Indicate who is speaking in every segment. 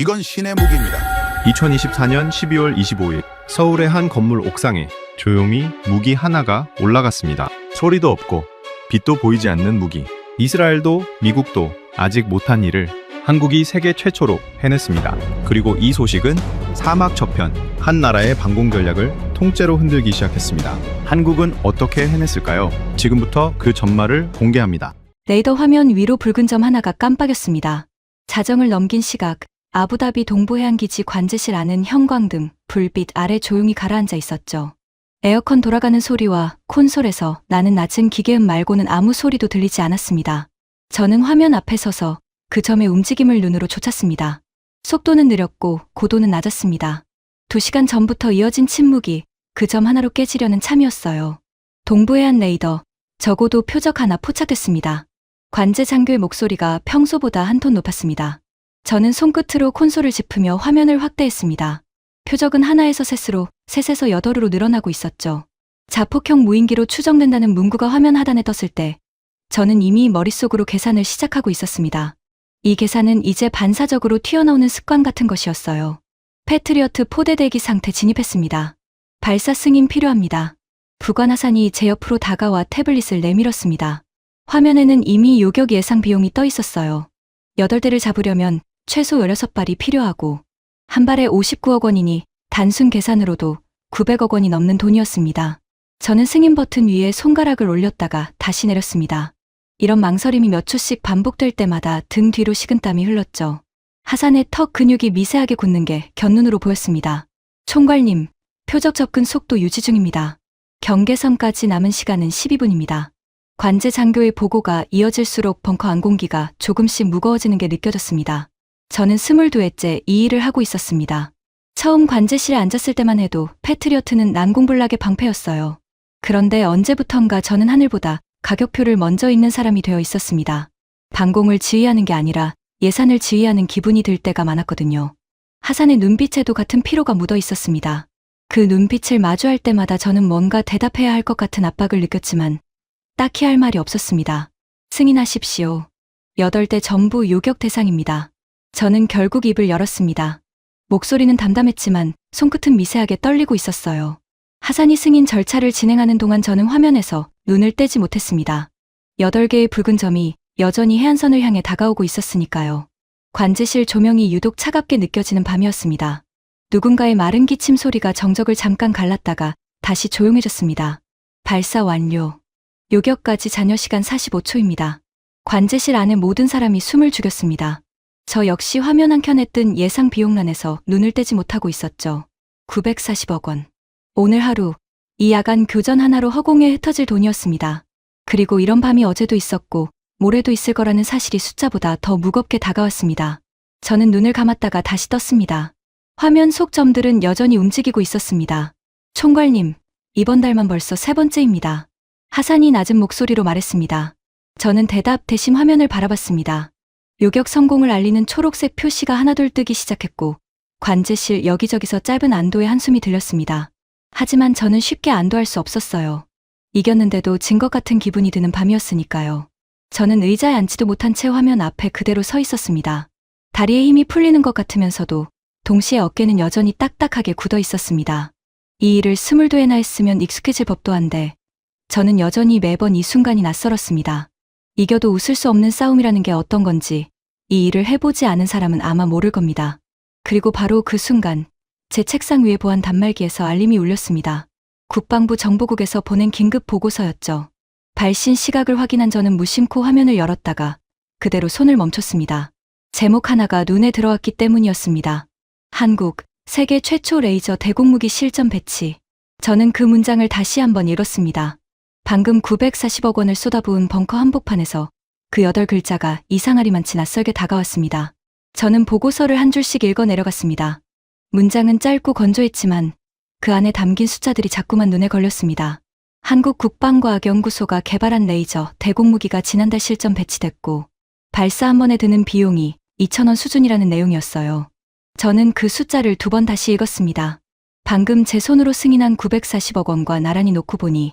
Speaker 1: 이건 신의 무기입니다.
Speaker 2: 2024년 12월 25일 서울의 한 건물 옥상에 조용히 무기 하나가 올라갔습니다. 소리도 없고 빛도 보이지 않는 무기. 이스라엘도 미국도 아직 못한 일을 한국이 세계 최초로 해냈습니다. 그리고 이 소식은 사막 저편 한 나라의 방공 전략을 통째로 흔들기 시작했습니다. 한국은 어떻게 해냈을까요? 지금부터 그 전말을 공개합니다.
Speaker 3: 레이더 화면 위로 붉은 점 하나가 깜빡였습니다. 자정을 넘긴 시각, 아부다비 동부해안기지 관제실 안은 형광등, 불빛 아래 조용히 가라앉아 있었죠. 에어컨 돌아가는 소리와 콘솔에서 나는 낮은 기계음 말고는 아무 소리도 들리지 않았습니다. 저는 화면 앞에 서서 그 점의 움직임을 눈으로 쫓았습니다. 속도는 느렸고 고도는 낮았습니다. 2시간 전부터 이어진 침묵이 그 점 하나로 깨지려는 참이었어요. 동부해안 레이더, 적어도 표적 하나 포착됐습니다. 관제 장교의 목소리가 평소보다 한 톤 높았습니다. 저는 손끝으로 콘솔을 짚으며 화면을 확대했습니다. 표적은 하나에서 셋으로, 셋에서 8으로 늘어나고 있었죠. 자폭형 무인기로 추정된다는 문구가 화면 하단에 떴을 때 저는 이미 머릿속으로 계산을 시작하고 있었습니다. 이 계산은 이제 반사적으로 튀어나오는 습관 같은 것이었어요. 패트리어트 포대 대기 상태 진입했습니다. 발사 승인 필요합니다. 부관하산이 제 옆으로 다가와 태블릿을 내밀었습니다. 화면에는 이미 요격 예상 비용이 떠 있었어요. 8대를 잡으려면 최소 16발이 필요하고 한 발에 59억 원이니 단순 계산으로도 900억 원이 넘는 돈이었습니다. 저는 승인 버튼 위에 손가락을 올렸다가 다시 내렸습니다. 이런 망설임이 몇 초씩 반복될 때마다 등 뒤로 식은땀이 흘렀죠. 하산의 턱 근육이 미세하게 굳는 게 곁눈으로 보였습니다. 총괄님, 표적 접근 속도 유지 중입니다. 경계선까지 남은 시간은 12분입니다. 관제 장교의 보고가 이어질수록 벙커 안공기가 조금씩 무거워지는 게 느껴졌습니다. 저는 22회째 이 일을 하고 있었습니다. 처음 관제실에 앉았을 때만 해도 패트리어트는 난공불락의 방패였어요. 그런데 언제부턴가 저는 하늘보다 가격표를 먼저 읽는 사람이 되어 있었습니다. 방공을 지휘하는 게 아니라 예산을 지휘하는 기분이 들 때가 많았거든요. 하산의 눈빛에도 같은 피로가 묻어 있었습니다. 그 눈빛을 마주할 때마다 저는 뭔가 대답해야 할 것 같은 압박을 느꼈지만 딱히 할 말이 없었습니다. 승인하십시오. 8대 전부 요격 대상입니다. 저는 결국 입을 열었습니다. 목소리는 담담했지만 손끝은 미세하게 떨리고 있었어요. 하산이 승인 절차를 진행하는 동안 저는 화면에서 눈을 떼지 못했습니다. 8개의 붉은 점이 여전히 해안선을 향해 다가오고 있었으니까요. 관제실 조명이 유독 차갑게 느껴지는 밤이었습니다. 누군가의 마른 기침 소리가 정적을 잠깐 갈랐다가 다시 조용해졌습니다. 발사 완료. 요격까지 잔여 시간 45초입니다. 관제실 안에 모든 사람이 숨을 죽였습니다. 저 역시 화면 한 켠에 뜬 예상 비용란에서 눈을 떼지 못하고 있었죠. 940억 원. 오늘 하루, 이 야간 교전 하나로 허공에 흩어질 돈이었습니다. 그리고 이런 밤이 어제도 있었고 모레도 있을 거라는 사실이 숫자보다 더 무겁게 다가왔습니다. 저는 눈을 감았다가 다시 떴습니다. 화면 속 점들은 여전히 움직이고 있었습니다. 총괄님, 이번 달만 벌써 3번째입니다. 하산이 낮은 목소리로 말했습니다. 저는 대답 대신 화면을 바라봤습니다. 요격 성공을 알리는 초록색 표시가 하나둘 뜨기 시작했고 관제실 여기저기서 짧은 안도의 한숨이 들렸습니다. 하지만 저는 쉽게 안도할 수 없었어요. 이겼는데도 진 것 같은 기분이 드는 밤이었으니까요. 저는 의자에 앉지도 못한 채 화면 앞에 그대로 서 있었습니다. 다리에 힘이 풀리는 것 같으면서도 동시에 어깨는 여전히 딱딱하게 굳어 있었습니다. 이 일을 22회나 했으면 익숙해질 법도 한데 저는 여전히 매번 이 순간이 낯설었습니다. 이겨도 웃을 수 없는 싸움이라는 게 어떤 건지 이 일을 해보지 않은 사람은 아마 모를 겁니다. 그리고 바로 그 순간 제 책상 위에 보안 단말기에서 알림이 울렸습니다. 국방부 정보국에서 보낸 긴급 보고서였죠. 발신 시각을 확인한 저는 무심코 화면을 열었다가 그대로 손을 멈췄습니다. 제목 하나가 눈에 들어왔기 때문이었습니다. 한국, 세계 최초 레이저 대공무기 실전 배치. 저는 그 문장을 다시 한번 읽었습니다. 방금 940억 원을 쏟아부은 벙커 한복판에서 그 8글자가 이상하리만치 낯설게 다가왔습니다. 저는 보고서를 한 줄씩 읽어 내려갔습니다. 문장은 짧고 건조했지만 그 안에 담긴 숫자들이 자꾸만 눈에 걸렸습니다. 한국국방과학연구소가 개발한 레이저 대공무기가 지난달 실전 배치됐고 발사 한 번에 드는 비용이 2,000원 수준이라는 내용이었어요. 저는 그 숫자를 2번 다시 읽었습니다. 방금 제 손으로 승인한 940억 원과 나란히 놓고 보니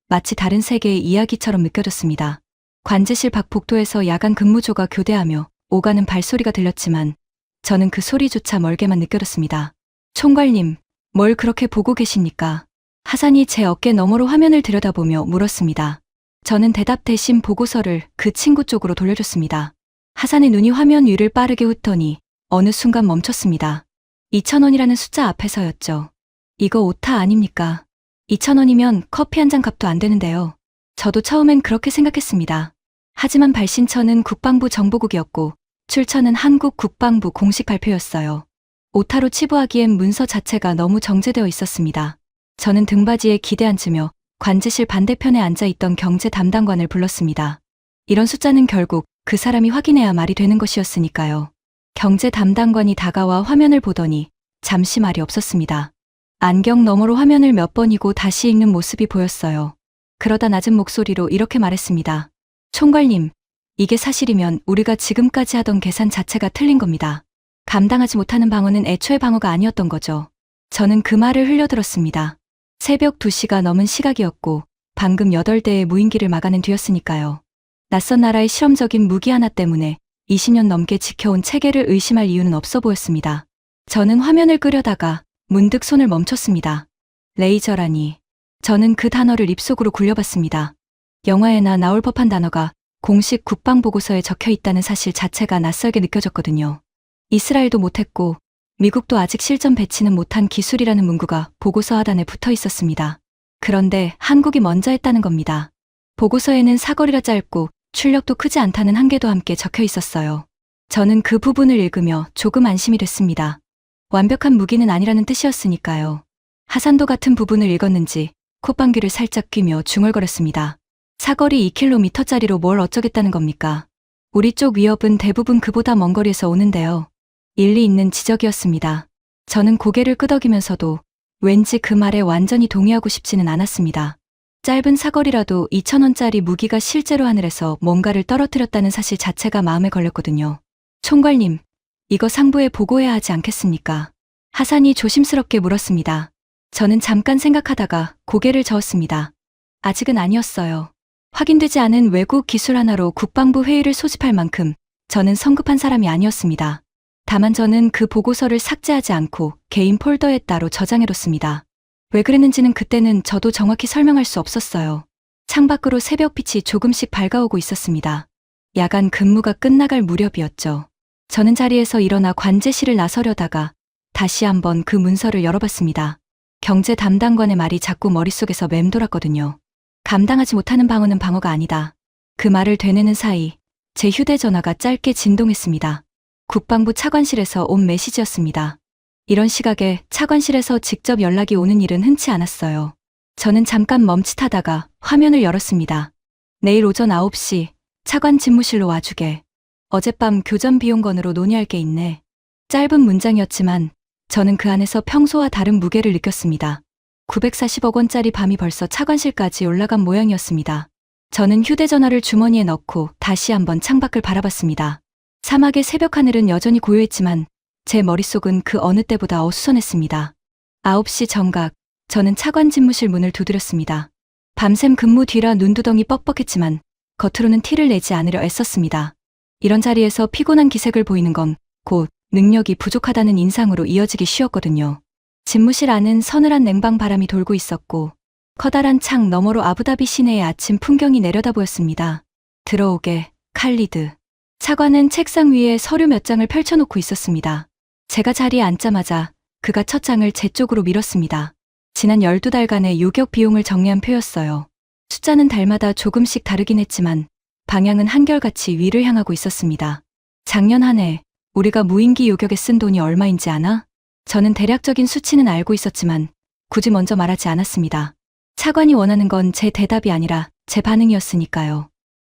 Speaker 3: 마치 다른 세계의 이야기처럼 느껴졌습니다. 관제실 밖 복도에서 야간 근무조가 교대하며 오가는 발소리가 들렸지만 저는 그 소리조차 멀게만 느껴졌습니다. 총괄님, 뭘 그렇게 보고 계십니까? 하산이 제 어깨 너머로 화면을 들여다보며 물었습니다. 저는 대답 대신 보고서를 그 친구 쪽으로 돌려줬습니다. 하산의 눈이 화면 위를 빠르게 훑더니 어느 순간 멈췄습니다. 2,000원이라는 숫자 앞에서였죠. 이거 오타 아닙니까? 2,000원이면 커피 한 잔 값도 안 되는데요. 저도 처음엔 그렇게 생각했습니다. 하지만 발신처는 국방부 정보국이었고 출처는 한국 국방부 공식 발표였어요. 오타로 치부하기엔 문서 자체가 너무 정제되어 있었습니다. 저는 등받이에 기대 앉으며 관제실 반대편에 앉아있던 경제 담당관을 불렀습니다. 이런 숫자는 결국 그 사람이 확인해야 말이 되는 것이었으니까요. 경제 담당관이 다가와 화면을 보더니 잠시 말이 없었습니다. 안경 너머로 화면을 몇 번이고 다시 읽는 모습이 보였어요. 그러다 낮은 목소리로 이렇게 말했습니다. 총괄님, 이게 사실이면 우리가 지금까지 하던 계산 자체가 틀린 겁니다. 감당하지 못하는 방어는 애초에 방어가 아니었던 거죠. 저는 그 말을 흘려들었습니다. 새벽 2시가 넘은 시각이었고 방금 8대의 무인기를 막아낸 뒤였으니까요. 낯선 나라의 실험적인 무기 하나 때문에 20년 넘게 지켜온 체계를 의심할 이유는 없어 보였습니다. 저는 화면을 끄려다가 문득 손을 멈췄습니다. 레이저라니. 저는 그 단어를 입속으로 굴려봤습니다. 영화에나 나올 법한 단어가 공식 국방보고서에 적혀 있다는 사실 자체가 낯설게 느껴졌거든요. 이스라엘도 못했고 미국도 아직 실전 배치는 못한 기술이라는 문구가 보고서 하단에 붙어 있었습니다. 그런데 한국이 먼저 했다는 겁니다. 보고서에는 사거리가 짧고 출력도 크지 않다는 한계도 함께 적혀 있었어요. 저는 그 부분을 읽으며 조금 안심이 됐습니다. 완벽한 무기는 아니라는 뜻이었으니까요. 하산도 같은 부분을 읽었는지 콧방귀를 살짝 뀌며 중얼거렸습니다. 사거리 2km짜리로 뭘 어쩌겠다는 겁니까? 우리 쪽 위협은 대부분 그보다 먼 거리에서 오는데요. 일리 있는 지적이었습니다. 저는 고개를 끄덕이면서도 왠지 그 말에 완전히 동의하고 싶지는 않았습니다. 짧은 사거리라도 2,000원짜리 무기가 실제로 하늘에서 뭔가를 떨어뜨렸다는 사실 자체가 마음에 걸렸거든요. 총괄님, 이거 상부에 보고해야 하지 않겠습니까? 하산이 조심스럽게 물었습니다. 저는 잠깐 생각하다가 고개를 저었습니다. 아직은 아니었어요. 확인되지 않은 외국 기술 하나로 국방부 회의를 소집할 만큼 저는 성급한 사람이 아니었습니다. 다만 저는 그 보고서를 삭제하지 않고 개인 폴더에 따로 저장해뒀습니다. 왜 그랬는지는 그때는 저도 정확히 설명할 수 없었어요. 창밖으로 새벽빛이 조금씩 밝아오고 있었습니다. 야간 근무가 끝나갈 무렵이었죠. 저는 자리에서 일어나 관제실을 나서려다가 다시 한번 그 문서를 열어봤습니다. 경제 담당관의 말이 자꾸 머릿속에서 맴돌았거든요. 감당하지 못하는 방어는 방어가 아니다. 그 말을 되뇌는 사이 제 휴대전화가 짧게 진동했습니다. 국방부 차관실에서 온 메시지였습니다. 이런 시각에 차관실에서 직접 연락이 오는 일은 흔치 않았어요. 저는 잠깐 멈칫하다가 화면을 열었습니다. 내일 오전 9시 차관 집무실로 와주게. 어젯밤 교전 비용건으로 논의할 게 있네. 짧은 문장이었지만 저는 그 안에서 평소와 다른 무게를 느꼈습니다. 940억 원짜리 밤이 벌써 차관실까지 올라간 모양이었습니다. 저는 휴대전화를 주머니에 넣고 다시 한번 창밖을 바라봤습니다. 사막의 새벽 하늘은 여전히 고요했지만 제 머릿속은 그 어느 때보다 어수선했습니다. 9시 정각, 저는 차관 집무실 문을 두드렸습니다. 밤샘 근무 뒤라 눈두덩이 뻑뻑했지만 겉으로는 티를 내지 않으려 애썼습니다. 이런 자리에서 피곤한 기색을 보이는 건 곧 능력이 부족하다는 인상으로 이어지기 쉬웠거든요. 집무실 안은 서늘한 냉방 바람이 돌고 있었고 커다란 창 너머로 아부다비 시내의 아침 풍경이 내려다 보였습니다. 들어오게, 칼리드. 차관은 책상 위에 서류 몇 장을 펼쳐놓고 있었습니다. 제가 자리에 앉자마자 그가 첫 장을 제 쪽으로 밀었습니다. 지난 12달간의 요격 비용을 정리한 표였어요. 숫자는 달마다 조금씩 다르긴 했지만 방향은 한결같이 위를 향하고 있었습니다. 작년 한 해 우리가 무인기 요격에 쓴 돈이 얼마인지 아나? 저는 대략적인 수치는 알고 있었지만 굳이 먼저 말하지 않았습니다. 차관이 원하는 건 제 대답이 아니라 제 반응이었으니까요.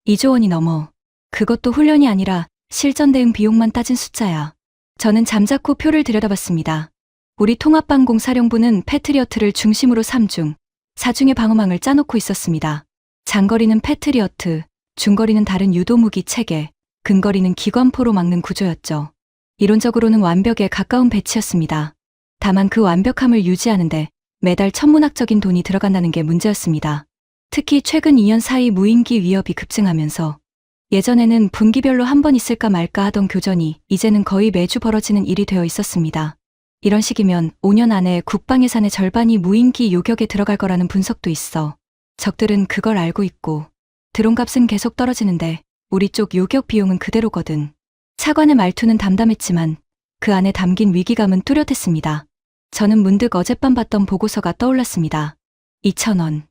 Speaker 3: 2조 원이 넘어. 그것도 훈련이 아니라 실전 대응 비용만 따진 숫자야. 저는 잠자코 표를 들여다봤습니다. 우리 통합방공사령부는 패트리어트를 중심으로 3중, 4중의 방어망을 짜놓고 있었습니다. 장거리는 패트리어트, 중거리는 다른 유도무기 체계, 근거리는 기관포로 막는 구조였죠. 이론적으로는 완벽에 가까운 배치였습니다. 다만 그 완벽함을 유지하는데 매달 천문학적인 돈이 들어간다는 게 문제였습니다. 특히 최근 2년 사이 무인기 위협이 급증하면서 예전에는 분기별로 한 번 있을까 말까 하던 교전이 이제는 거의 매주 벌어지는 일이 되어 있었습니다. 이런 식이면 5년 안에 국방 예산의 절반이 무인기 요격에 들어갈 거라는 분석도 있어. 적들은 그걸 알고 있고 드론값은 계속 떨어지는데 우리 쪽 요격 비용은 그대로거든. 차관의 말투는 담담했지만 그 안에 담긴 위기감은 뚜렷했습니다. 저는 문득 어젯밤 봤던 보고서가 떠올랐습니다. 2,000원.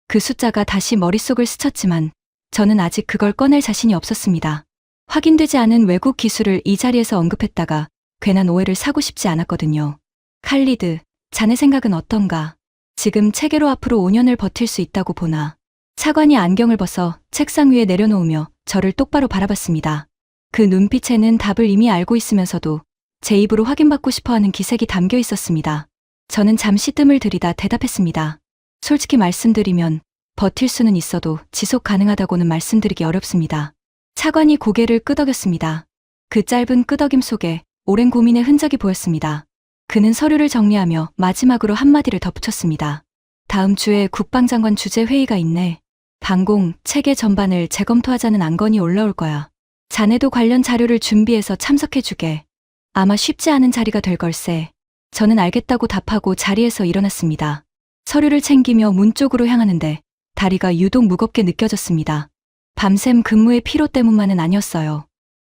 Speaker 3: 그 숫자가 다시 머릿속을 스쳤지만 저는 아직 그걸 꺼낼 자신이 없었습니다. 확인되지 않은 외국 기술을 이 자리에서 언급했다가 괜한 오해를 사고 싶지 않았거든요. 칼리드, 자네 생각은 어떤가? 지금 체계로 앞으로 5년을 버틸 수 있다고 보나? 차관이 안경을 벗어 책상 위에 내려놓으며 저를 똑바로 바라봤습니다. 그 눈빛에는 답을 이미 알고 있으면서도 제 입으로 확인받고 싶어하는 기색이 담겨 있었습니다. 저는 잠시 뜸을 들이다 대답했습니다. 솔직히 말씀드리면 버틸 수는 있어도 지속 가능하다고는 말씀드리기 어렵습니다. 차관이 고개를 끄덕였습니다. 그 짧은 끄덕임 속에 오랜 고민의 흔적이 보였습니다. 그는 서류를 정리하며 마지막으로 한마디를 덧붙였습니다. 다음 주에 국방장관 주재 회의가 있네. 방공, 체계 전반을 재검토하자는 안건이 올라올 거야. 자네도 관련 자료를 준비해서 참석해주게. 아마 쉽지 않은 자리가 될 걸세. 저는 알겠다고 답하고 자리에서 일어났습니다. 서류를 챙기며 문 쪽으로 향하는데 다리가 유독 무겁게 느껴졌습니다. 밤샘 근무의 피로 때문만은 아니었어요.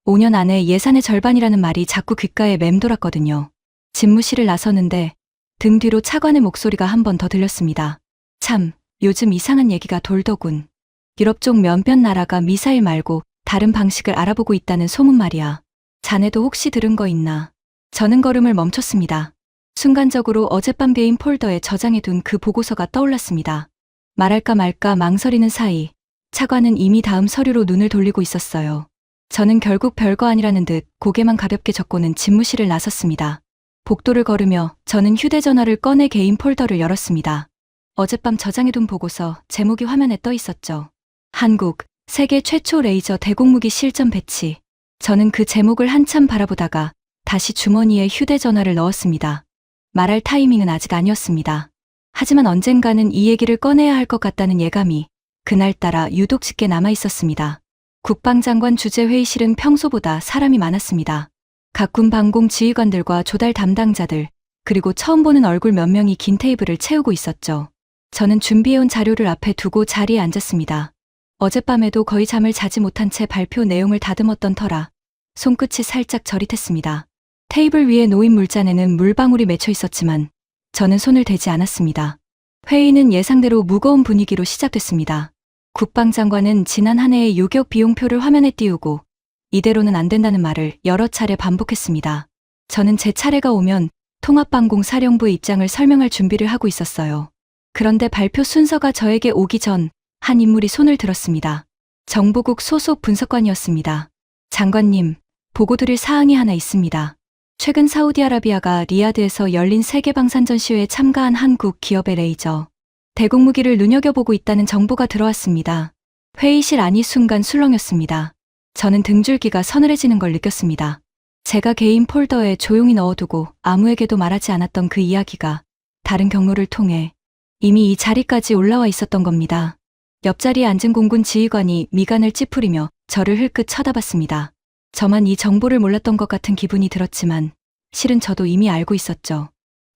Speaker 3: 5년 안에 예산의 절반이라는 말이 자꾸 귓가에 맴돌았거든요. 집무실을 나서는데 등 뒤로 차관의 목소리가 한 번 더 들렸습니다. 참, 요즘 이상한 얘기가 돌더군. 유럽 쪽 몇몇 나라가 미사일 말고 다른 방식을 알아보고 있다는 소문 말이야. 자네도 혹시 들은 거 있나? 저는 걸음을 멈췄습니다. 순간적으로 어젯밤 개인 폴더에 저장해둔 그 보고서가 떠올랐습니다. 말할까 말까 망설이는 사이 차관은 이미 다음 서류로 눈을 돌리고 있었어요. 저는 결국 별거 아니라는 듯 고개만 가볍게 젓고는 집무실을 나섰습니다. 복도를 걸으며 저는 휴대전화를 꺼내 개인 폴더를 열었습니다. 어젯밤 저장해둔 보고서 제목이 화면에 떠 있었죠. 한국, 세계 최초 레이저 대공무기 실전 배치. 저는 그 제목을 한참 바라보다가 다시 주머니에 휴대전화를 넣었습니다. 말할 타이밍은 아직 아니었습니다. 하지만 언젠가는 이 얘기를 꺼내야 할 것 같다는 예감이 그날따라 유독 짙게 남아 있었습니다. 국방장관 주재 회의실은 평소보다 사람이 많았습니다. 각군 방공 지휘관들과 조달 담당자들, 그리고 처음 보는 얼굴 몇 명이 긴 테이블을 채우고 있었죠. 저는 준비해온 자료를 앞에 두고 자리에 앉았습니다. 어젯밤에도 거의 잠을 자지 못한 채 발표 내용을 다듬었던 터라 손끝이 살짝 저릿했습니다. 테이블 위에 놓인 물잔에는 물방울이 맺혀 있었지만 저는 손을 대지 않았습니다. 회의는 예상대로 무거운 분위기로 시작됐습니다. 국방장관은 지난 한 해의 요격 비용표를 화면에 띄우고 이대로는 안 된다는 말을 여러 차례 반복했습니다. 저는 제 차례가 오면 통합방공사령부의 입장을 설명할 준비를 하고 있었어요. 그런데 발표 순서가 저에게 오기 전 한 인물이 손을 들었습니다. 정보국 소속 분석관이었습니다. 장관님, 보고 드릴 사항이 하나 있습니다. 최근 사우디아라비아가 리야드에서 열린 세계방산 전시회에 참가한 한국 기업의 레이저 대공무기를 눈여겨보고 있다는 정보가 들어왔습니다. 회의실 안이 순간 술렁였습니다. 저는 등줄기가 서늘해지는 걸 느꼈습니다. 제가 개인 폴더에 조용히 넣어두고 아무에게도 말하지 않았던 그 이야기가 다른 경로를 통해 이미 이 자리까지 올라와 있었던 겁니다. 옆자리에 앉은 공군 지휘관이 미간을 찌푸리며 저를 흘끗 쳐다봤습니다. 저만 이 정보를 몰랐던 것 같은 기분이 들었지만 실은 저도 이미 알고 있었죠.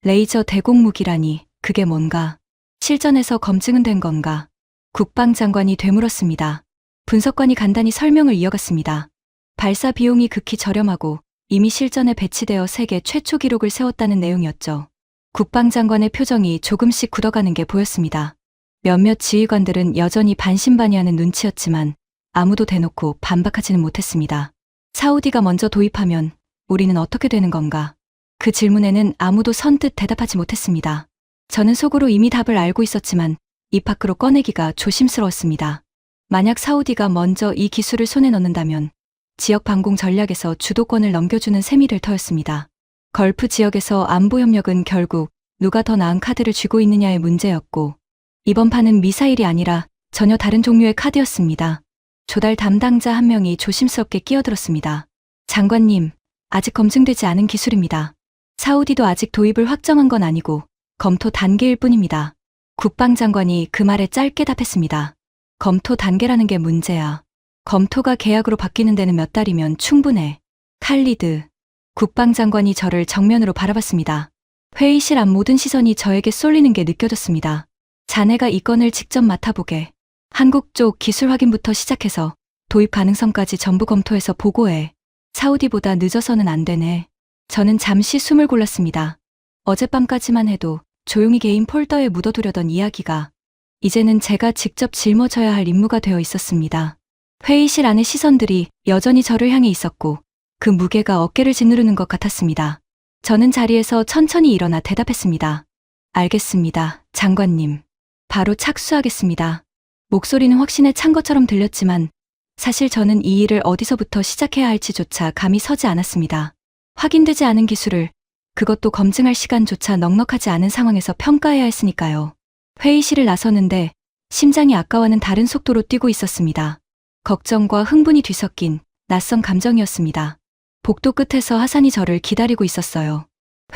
Speaker 3: 레이저 대공무기라니 그게 뭔가? 실전에서 검증은 된 건가? 국방장관이 되물었습니다. 분석관이 간단히 설명을 이어갔습니다. 발사 비용이 극히 저렴하고 이미 실전에 배치되어 세계 최초 기록을 세웠다는 내용이었죠. 국방장관의 표정이 조금씩 굳어가는 게 보였습니다. 몇몇 지휘관들은 여전히 반신반의하는 눈치였지만 아무도 대놓고 반박하지는 못했습니다. 사우디가 먼저 도입하면 우리는 어떻게 되는 건가? 그 질문에는 아무도 선뜻 대답하지 못했습니다. 저는 속으로 이미 답을 알고 있었지만 입 밖으로 꺼내기가 조심스러웠습니다. 만약 사우디가 먼저 이 기술을 손에 넣는다면 지역 방공 전략에서 주도권을 넘겨주는 셈이 될 터였습니다. 걸프 지역에서 안보 협력은 결국 누가 더 나은 카드를 쥐고 있느냐의 문제였고 이번 판은 미사일이 아니라 전혀 다른 종류의 카드였습니다. 조달 담당자 한 명이 조심스럽게 끼어들었습니다. 장관님, 아직 검증되지 않은 기술입니다. 사우디도 아직 도입을 확정한 건 아니고 검토 단계일 뿐입니다. 국방장관이 그 말에 짧게 답했습니다. 검토 단계라는 게 문제야. 검토가 계약으로 바뀌는 데는 몇 달이면 충분해. 칼리드. 국방장관이 저를 정면으로 바라봤습니다. 회의실 앞 모든 시선이 저에게 쏠리는 게 느껴졌습니다. 자네가 이 건을 직접 맡아보게. 한국 쪽 기술 확인부터 시작해서 도입 가능성까지 전부 검토해서 보고해. 사우디보다 늦어서는 안 되네. 저는 잠시 숨을 골랐습니다. 어젯밤까지만 해도 조용히 개인 폴더에 묻어두려던 이야기가 이제는 제가 직접 짊어져야 할 임무가 되어 있었습니다. 회의실 안의 시선들이 여전히 저를 향해 있었고 그 무게가 어깨를 짓누르는 것 같았습니다. 저는 자리에서 천천히 일어나 대답했습니다. 알겠습니다, 장관님. 바로 착수하겠습니다. 목소리는 확신에 찬 것처럼 들렸지만 사실 저는 이 일을 어디서부터 시작해야 할지조차 감이 서지 않았습니다. 확인되지 않은 기술을, 그것도 검증할 시간조차 넉넉하지 않은 상황에서 평가해야 했으니까요. 회의실을 나서는데 심장이 아까와는 다른 속도로 뛰고 있었습니다. 걱정과 흥분이 뒤섞인 낯선 감정이었습니다. 복도 끝에서 하산이 저를 기다리고 있었어요.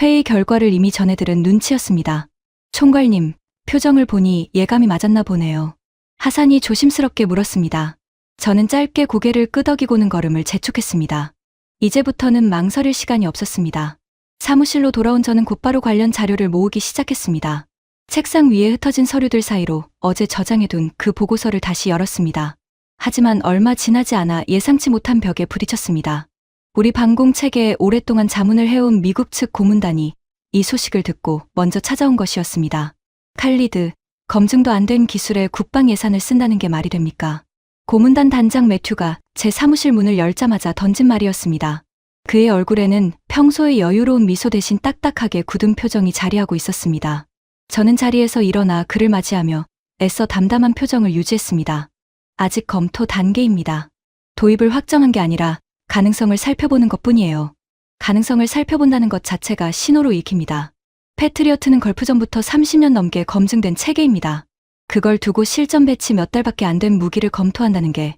Speaker 3: 회의 결과를 이미 전해들은 눈치였습니다. 총괄님, 표정을 보니 예감이 맞았나 보네요. 하산이 조심스럽게 물었습니다. 저는 짧게 고개를 끄덕이고는 걸음을 재촉했습니다. 이제부터는 망설일 시간이 없었습니다. 사무실로 돌아온 저는 곧바로 관련 자료를 모으기 시작했습니다. 책상 위에 흩어진 서류들 사이로 어제 저장해둔 그 보고서를 다시 열었습니다. 하지만 얼마 지나지 않아 예상치 못한 벽에 부딪혔습니다. 우리 방공 체계에 오랫동안 자문을 해온 미국 측 고문단이 이 소식을 듣고 먼저 찾아온 것이었습니다. 칼리드, 검증도 안 된 기술에 국방 예산을 쓴다는 게 말이 됩니까? 고문단 단장 매튜가 제 사무실 문을 열자마자 던진 말이었습니다. 그의 얼굴에는 평소의 여유로운 미소 대신 딱딱하게 굳은 표정이 자리하고 있었습니다. 저는 자리에서 일어나 그를 맞이하며 애써 담담한 표정을 유지했습니다. 아직 검토 단계입니다. 도입을 확정한 게 아니라 가능성을 살펴보는 것뿐이에요. 가능성을 살펴본다는 것 자체가 신호로 읽힙니다. 패트리어트는 걸프전부터 30년 넘게 검증된 체계입니다. 그걸 두고 실전 배치 몇 달밖에 안 된 무기를 검토한다는 게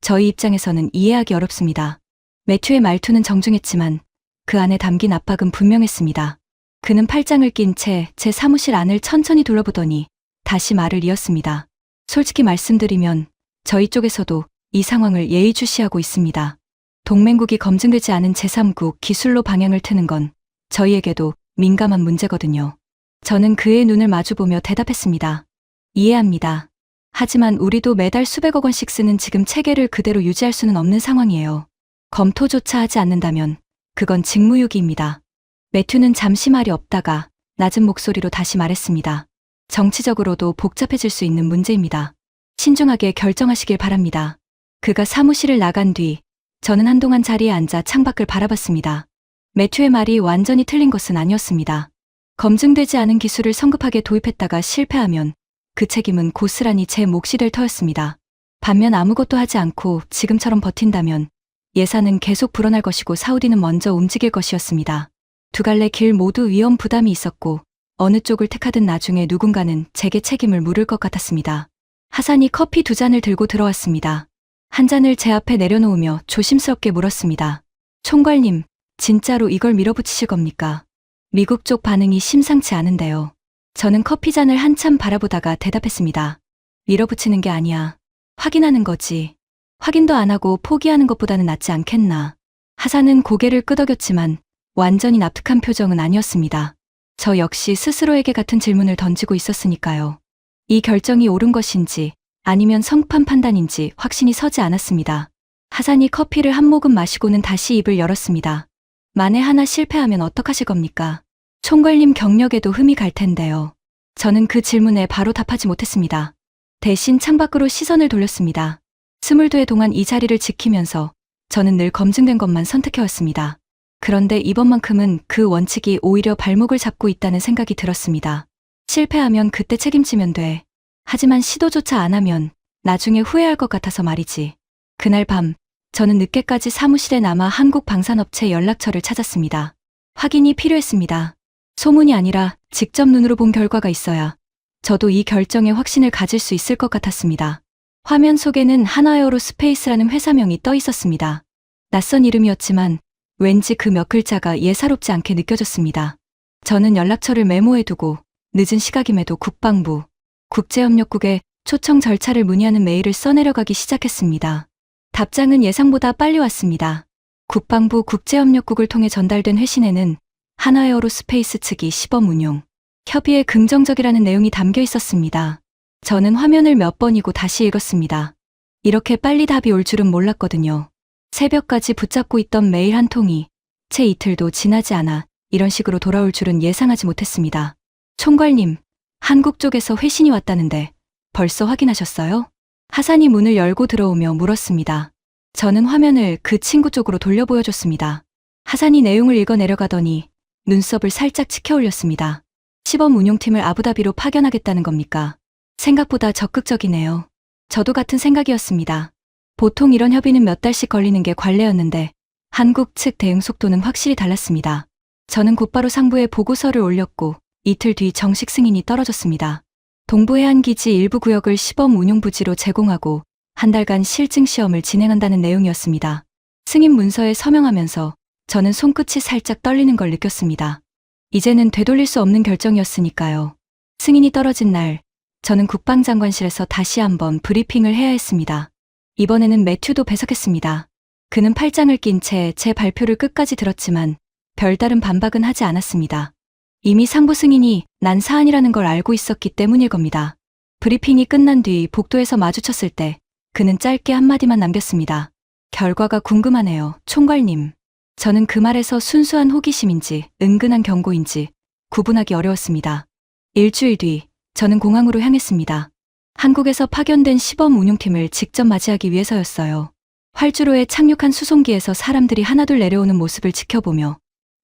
Speaker 3: 저희 입장에서는 이해하기 어렵습니다. 매튜의 말투는 정중했지만 그 안에 담긴 압박은 분명했습니다. 그는 팔짱을 낀 채 제 사무실 안을 천천히 둘러보더니 다시 말을 이었습니다. 솔직히 말씀드리면 저희 쪽에서도 이 상황을 예의주시하고 있습니다. 동맹국이 검증되지 않은 제3국 기술로 방향을 트는 건 저희에게도 민감한 문제거든요. 저는 그의 눈을 마주보며 대답했습니다. 이해합니다. 하지만 우리도 매달 수백억 원씩 쓰는 지금 체계를 그대로 유지할 수는 없는 상황이에요. 검토조차 하지 않는다면 그건 직무유기입니다. 매튜는 잠시 말이 없다가 낮은 목소리로 다시 말했습니다. 정치적으로도 복잡해질 수 있는 문제입니다. 신중하게 결정하시길 바랍니다. 그가 사무실을 나간 뒤 저는 한동안 자리에 앉아 창밖을 바라봤습니다. 매튜의 말이 완전히 틀린 것은 아니었습니다. 검증되지 않은 기술을 성급하게 도입했다가 실패하면 그 책임은 고스란히 제 몫이 될 터였습니다. 반면 아무것도 하지 않고 지금처럼 버틴다면 예산은 계속 불어날 것이고 사우디는 먼저 움직일 것이었습니다. 두 갈래 길 모두 위험 부담이 있었고 어느 쪽을 택하든 나중에 누군가는 제게 책임을 물을 것 같았습니다. 하산이 커피 2잔을 들고 들어왔습니다. 한 잔을 제 앞에 내려놓으며 조심스럽게 물었습니다. 총괄님, 진짜로 이걸 밀어붙이실 겁니까? 미국 쪽 반응이 심상치 않은데요. 저는 커피잔을 한참 바라보다가 대답했습니다. 밀어붙이는 게 아니야. 확인하는 거지. 확인도 안 하고 포기하는 것보다는 낫지 않겠나. 하산은 고개를 끄덕였지만 완전히 납득한 표정은 아니었습니다. 저 역시 스스로에게 같은 질문을 던지고 있었으니까요. 이 결정이 옳은 것인지 아니면 성판 판단인지 확신이 서지 않았습니다. 하산이 커피를 한 모금 마시고는 다시 입을 열었습니다. 만에 하나 실패하면 어떡하실 겁니까? 총괄님 경력에도 흠이 갈 텐데요. 저는 그 질문에 바로 답하지 못했습니다. 대신 창밖으로 시선을 돌렸습니다. 22회 동안 이 자리를 지키면서 저는 늘 검증된 것만 선택해왔습니다. 그런데 이번만큼은 그 원칙이 오히려 발목을 잡고 있다는 생각이 들었습니다. 실패하면 그때 책임지면 돼. 하지만 시도조차 안 하면 나중에 후회할 것 같아서 말이지. 그날 밤 저는 늦게까지 사무실에 남아 한국 방산업체 연락처를 찾았습니다. 확인이 필요했습니다. 소문이 아니라 직접 눈으로 본 결과가 있어야 저도 이 결정에 확신을 가질 수 있을 것 같았습니다. 화면 속에는 한화에어로스페이스라는 회사명이 떠 있었습니다. 낯선 이름이었지만 왠지 그 몇 글자가 예사롭지 않게 느껴졌습니다. 저는 연락처를 메모해두고 늦은 시각임에도 국방부, 국제협력국에 초청 절차를 문의하는 메일을 써내려가기 시작했습니다. 답장은 예상보다 빨리 왔습니다. 국방부 국제협력국을 통해 전달된 회신에는 하나에어로스페이스 측이 시범 운용, 협의에 긍정적이라는 내용이 담겨 있었습니다. 저는 화면을 몇 번이고 다시 읽었습니다. 이렇게 빨리 답이 올 줄은 몰랐거든요. 새벽까지 붙잡고 있던 메일 한 통이 채 이틀도 지나지 않아 이런 식으로 돌아올 줄은 예상하지 못했습니다. 총괄님, 한국 쪽에서 회신이 왔다는데 벌써 확인하셨어요? 하산이 문을 열고 들어오며 물었습니다. 저는 화면을 그 친구 쪽으로 돌려 보여줬습니다. 하산이 내용을 읽어 내려가더니 눈썹을 살짝 치켜 올렸습니다. 시범 운용팀을 아부다비로 파견하겠다는 겁니까? 생각보다 적극적이네요. 저도 같은 생각이었습니다. 보통 이런 협의는 몇 달씩 걸리는 게 관례였는데 한국 측 대응 속도는 확실히 달랐습니다. 저는 곧바로 상부에 보고서를 올렸고 이틀 뒤 정식 승인이 떨어졌습니다. 동부해안기지 일부 구역을 시범 운용 부지로 제공하고 한 달간 실증 시험을 진행한다는 내용이었습니다. 승인 문서에 서명하면서 저는 손끝이 살짝 떨리는 걸 느꼈습니다. 이제는 되돌릴 수 없는 결정이었으니까요. 승인이 떨어진 날, 저는 국방장관실에서 다시 한번 브리핑을 해야 했습니다. 이번에는 매튜도 배석했습니다. 그는 팔짱을 낀 채 제 발표를 끝까지 들었지만 별다른 반박은 하지 않았습니다. 이미 상부 승인이 난 사안이라는 걸 알고 있었기 때문일 겁니다. 브리핑이 끝난 뒤 복도에서 마주쳤을 때 그는 짧게 한마디만 남겼습니다. 결과가 궁금하네요, 총괄님. 저는 그 말에서 순수한 호기심인지 은근한 경고인지 구분하기 어려웠습니다. 일주일 뒤 저는 공항으로 향했습니다. 한국에서 파견된 시범 운용팀을 직접 맞이하기 위해서였어요. 활주로에 착륙한 수송기에서 사람들이 하나둘 내려오는 모습을 지켜보며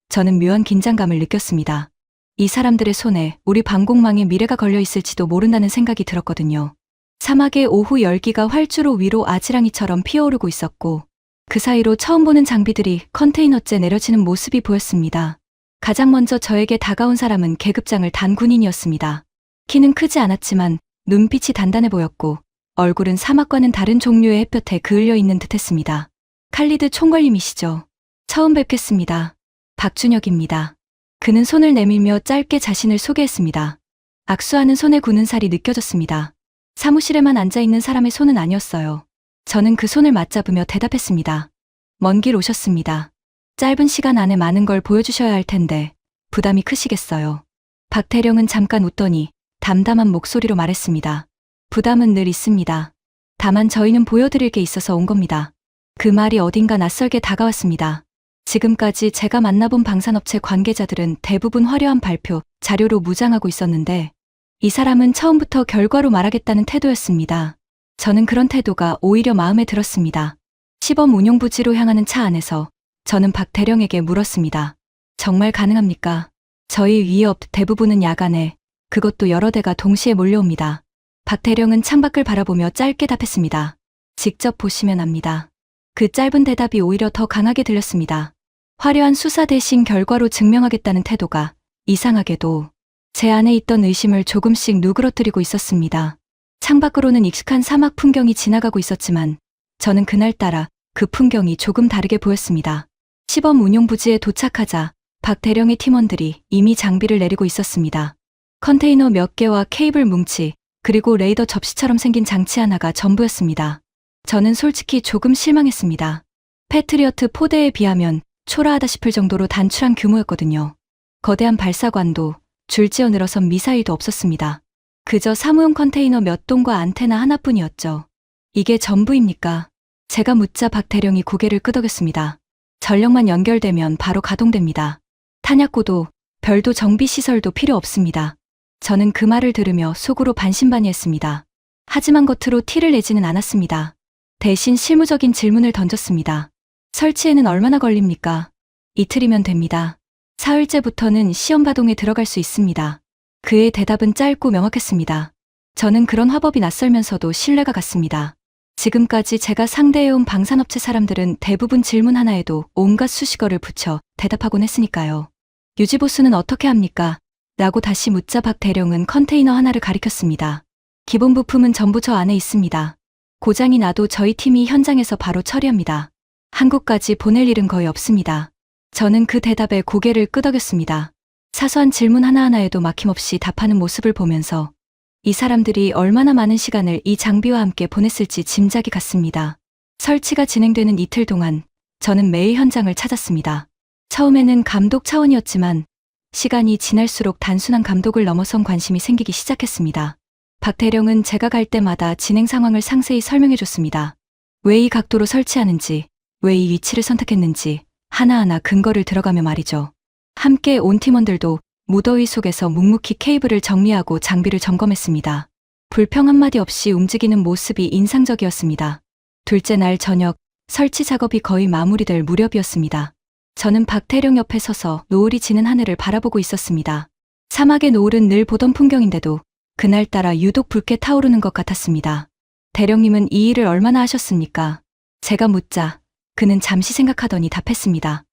Speaker 3: 저는 묘한 긴장감을 느꼈습니다. 이 사람들의 손에 우리 방공망의 미래가 걸려 있을지도 모른다는 생각이 들었거든요. 사막의 오후 열기가 활주로 위로 아지랑이처럼 피어오르고 있었고 그 사이로 처음 보는 장비들이 컨테이너째 내려지는 모습이 보였습니다. 가장 먼저 저에게 다가온 사람은 계급장을 단 군인이었습니다. 키는 크지 않았지만 눈빛이 단단해 보였고 얼굴은 사막과는 다른 종류의 햇볕에 그을려 있는 듯했습니다. 칼리드 총괄님이시죠? 처음 뵙겠습니다. 박준혁입니다. 그는 손을 내밀며 짧게 자신을 소개했습니다. 악수하는 손에 굳은 살이 느껴졌습니다. 사무실에만 앉아있는 사람의 손은 아니었어요. 저는 그 손을 맞잡으며 대답했습니다. 먼 길 오셨습니다. 짧은 시간 안에 많은 걸 보여주셔야 할 텐데 부담이 크시겠어요. 박태령은 잠깐 웃더니 담담한 목소리로 말했습니다. 부담은 늘 있습니다. 다만 저희는 보여드릴 게 있어서 온 겁니다. 그 말이 어딘가 낯설게 다가왔습니다. 지금까지 제가 만나본 방산업체 관계자들은 대부분 화려한 발표, 자료로 무장하고 있었는데 이 사람은 처음부터 결과로 말하겠다는 태도였습니다. 저는 그런 태도가 오히려 마음에 들었습니다. 시범 운용 부지로 향하는 차 안에서 저는 박대령에게 물었습니다. 정말 가능합니까? 저희 위협 대부분은 야간에, 그것도 여러 대가 동시에 몰려옵니다. 박대령은 창밖을 바라보며 짧게 답했습니다. 직접 보시면 압니다. 그 짧은 대답이 오히려 더 강하게 들렸습니다. 화려한 수사 대신 결과로 증명하겠다는 태도가 이상하게도 제 안에 있던 의심을 조금씩 누그러뜨리고 있었습니다. 창밖으로는 익숙한 사막 풍경이 지나가고 있었지만 저는 그날따라 그 풍경이 조금 다르게 보였습니다. 시범 운용 부지에 도착하자 박 대령의 팀원들이 이미 장비를 내리고 있었습니다. 컨테이너 몇 개와 케이블 뭉치, 그리고 레이더 접시처럼 생긴 장치 하나가 전부였습니다. 저는 솔직히 조금 실망했습니다. 패트리어트 포대에 비하면 초라하다 싶을 정도로 단출한 규모였거든요. 거대한 발사관도 줄지어 늘어선 미사일도 없었습니다. 그저 사무용 컨테이너 몇 동과 안테나 하나뿐이었죠. 이게 전부입니까? 제가 묻자 박 대령이 고개를 끄덕였습니다. 전력만 연결되면 바로 가동됩니다. 탄약고도, 별도 정비시설도 필요 없습니다. 저는 그 말을 들으며 속으로 반신반의했습니다. 하지만 겉으로 티를 내지는 않았습니다. 대신 실무적인 질문을 던졌습니다. 설치에는 얼마나 걸립니까? 이틀이면 됩니다. 사흘째부터는 시험 가동에 들어갈 수 있습니다. 그의 대답은 짧고 명확했습니다. 저는 그런 화법이 낯설면서도 신뢰가 갔습니다. 지금까지 제가 상대해온 방산업체 사람들은 대부분 질문 하나에도 온갖 수식어를 붙여 대답하곤 했으니까요. 유지보수는 어떻게 합니까? 라고 다시 묻자 박 대령은 컨테이너 하나를 가리켰습니다. 기본 부품은 전부 저 안에 있습니다. 고장이 나도 저희 팀이 현장에서 바로 처리합니다. 한국까지 보낼 일은 거의 없습니다. 저는 그 대답에 고개를 끄덕였습니다. 사소한 질문 하나하나에도 막힘없이 답하는 모습을 보면서 이 사람들이 얼마나 많은 시간을 이 장비와 함께 보냈을지 짐작이 갔습니다. 설치가 진행되는 이틀 동안 저는 매일 현장을 찾았습니다. 처음에는 감독 차원이었지만 시간이 지날수록 단순한 감독을 넘어선 관심이 생기기 시작했습니다. 박 대령은 제가 갈 때마다 진행 상황을 상세히 설명해 줬습니다. 왜 이 각도로 설치하는지, 왜 이 위치를 선택했는지 하나하나 근거를 들어가며 말이죠. 함께 온 팀원들도 무더위 속에서 묵묵히 케이블을 정리하고 장비를 점검했습니다. 불평 한마디 없이 움직이는 모습이 인상적이었습니다. 둘째 날 저녁, 설치 작업이 거의 마무리될 무렵이었습니다. 저는 박 대령 옆에 서서 노을이 지는 하늘을 바라보고 있었습니다. 사막의 노을은 늘 보던 풍경인데도 그날따라 유독 붉게 타오르는 것 같았습니다. 대령님은 이 일을 얼마나 하셨습니까? 제가 묻자 그는 잠시 생각하더니 답했습니다.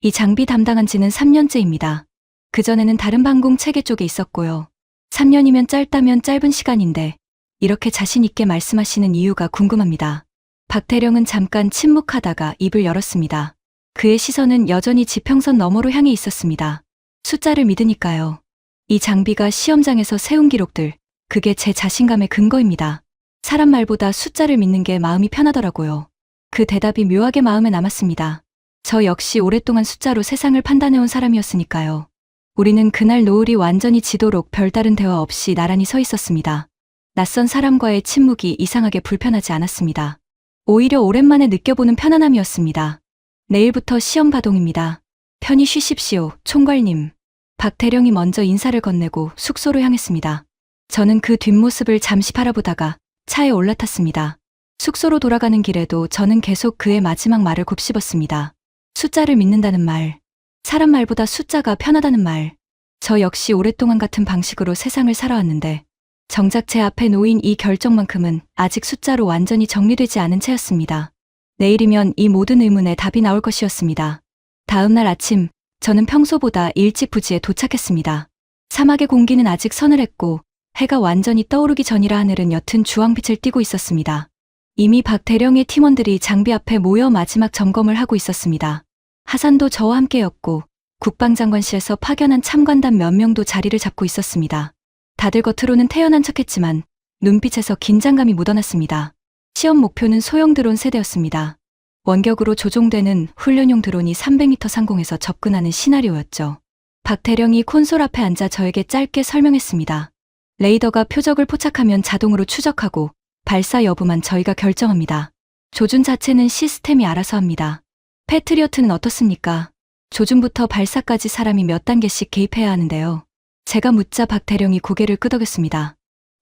Speaker 3: 이 장비 담당한 지는 3년째입니다. 그전에는 다른 방공 체계 쪽에 있었고요. 3년이면 짧다면 짧은 시간인데 이렇게 자신 있게 말씀하시는 이유가 궁금합니다. 박 대령은 잠깐 침묵하다가 입을 열었습니다. 그의 시선은 여전히 지평선 너머로 향해 있었습니다. 숫자를 믿으니까요. 이 장비가 시험장에서 세운 기록들, 그게 제 자신감의 근거입니다. 사람 말보다 숫자를 믿는 게 마음이 편하더라고요. 그 대답이 묘하게 마음에 남았습니다. 저 역시 오랫동안 숫자로 세상을 판단해온 사람이었으니까요. 우리는 그날 노을이 완전히 지도록 별다른 대화 없이 나란히 서 있었습니다. 낯선 사람과의 침묵이 이상하게 불편하지 않았습니다. 오히려 오랜만에 느껴보는 편안함이었습니다. 내일부터 시험 가동입니다. 편히 쉬십시오, 총괄님. 박 대령이 먼저 인사를 건네고 숙소로 향했습니다. 저는 그 뒷모습을 잠시 바라보다가 차에 올라탔습니다. 숙소로 돌아가는 길에도 저는 계속 그의 마지막 말을 곱씹었습니다. 숫자를 믿는다는 말, 사람 말보다 숫자가 편하다는 말. 저 역시 오랫동안 같은 방식으로 세상을 살아왔는데 정작 제 앞에 놓인 이 결정만큼은 아직 숫자로 완전히 정리되지 않은 채였습니다. 내일이면 이 모든 의문에 답이 나올 것이었습니다. 다음 날 아침, 저는 평소보다 일찍 부지에 도착했습니다. 사막의 공기는 아직 서늘했고 해가 완전히 떠오르기 전이라 하늘은 옅은 주황빛을 띠고 있었습니다. 이미 박 대령의 팀원들이 장비 앞에 모여 마지막 점검을 하고 있었습니다. 하산도 저와 함께였고 국방장관실에서 파견한 참관단 몇 명도 자리를 잡고 있었습니다. 다들 겉으로는 태연한 척했지만 눈빛에서 긴장감이 묻어났습니다. 시험 목표는 소형 드론 세대였습니다. 원격으로 조종되는 훈련용 드론이 300m 상공에서 접근하는 시나리오였죠. 박 대령이 콘솔 앞에 앉아 저에게 짧게 설명했습니다. 레이더가 표적을 포착하면 자동으로 추적하고 발사 여부만 저희가 결정합니다. 조준 자체는 시스템이 알아서 합니다. 패트리어트는 어떻습니까? 조준부터 발사까지 사람이 몇 단계씩 개입해야 하는데요. 제가 묻자 박 대령이 고개를 끄덕였습니다.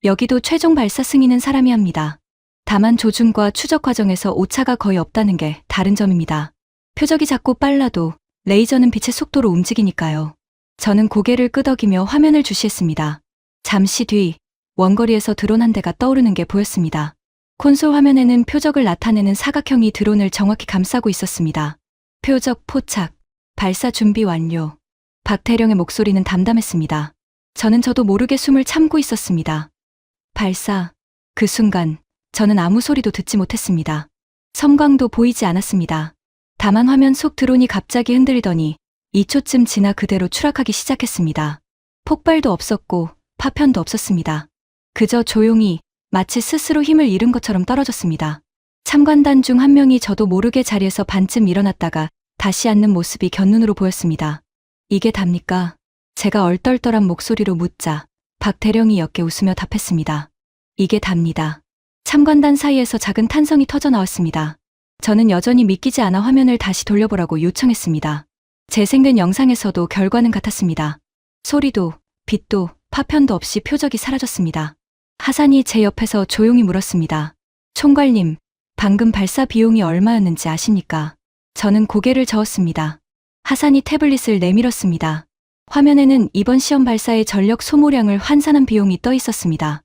Speaker 3: 여기도 최종 발사 승인은 사람이 합니다. 다만 조준과 추적 과정에서 오차가 거의 없다는 게 다른 점입니다. 표적이 작고 빨라도 레이저는 빛의 속도로 움직이니까요. 저는 고개를 끄덕이며 화면을 주시했습니다. 잠시 뒤 원거리에서 드론 한 대가 떠오르는 게 보였습니다. 콘솔 화면에는 표적을 나타내는 사각형이 드론을 정확히 감싸고 있었습니다. 표적 포착, 발사 준비 완료. 박 대령의 목소리는 담담했습니다. 저도 모르게 숨을 참고 있었습니다. 발사. 그 순간 저는 아무 소리도 듣지 못했습니다. 섬광도 보이지 않았습니다. 다만 화면 속 드론이 갑자기 흔들리더니 2초쯤 지나 그대로 추락하기 시작했습니다. 폭발도 없었고 파편도 없었습니다. 그저 조용히 마치 스스로 힘을 잃은 것처럼 떨어졌습니다. 참관단 중 한 명이 저도 모르게 자리에서 반쯤 일어났다가 다시 앉는 모습이 곁눈으로 보였습니다. 이게 답니까? 제가 얼떨떨한 목소리로 묻자 박 대령이 옅게 웃으며 답했습니다. 이게 답니다. 참관단 사이에서 작은 탄성이 터져 나왔습니다. 저는 여전히 믿기지 않아 화면을 다시 돌려보라고 요청했습니다. 재생된 영상에서도 결과는 같았습니다. 소리도, 빛도, 파편도 없이 표적이 사라졌습니다. 하산이 제 옆에서 조용히 물었습니다. 총괄님, 방금 발사 비용이 얼마였는지 아십니까? 저는 고개를 저었습니다. 하산이 태블릿을 내밀었습니다. 화면에는 이번 시험 발사의 전력 소모량을 환산한 비용이 떠 있었습니다.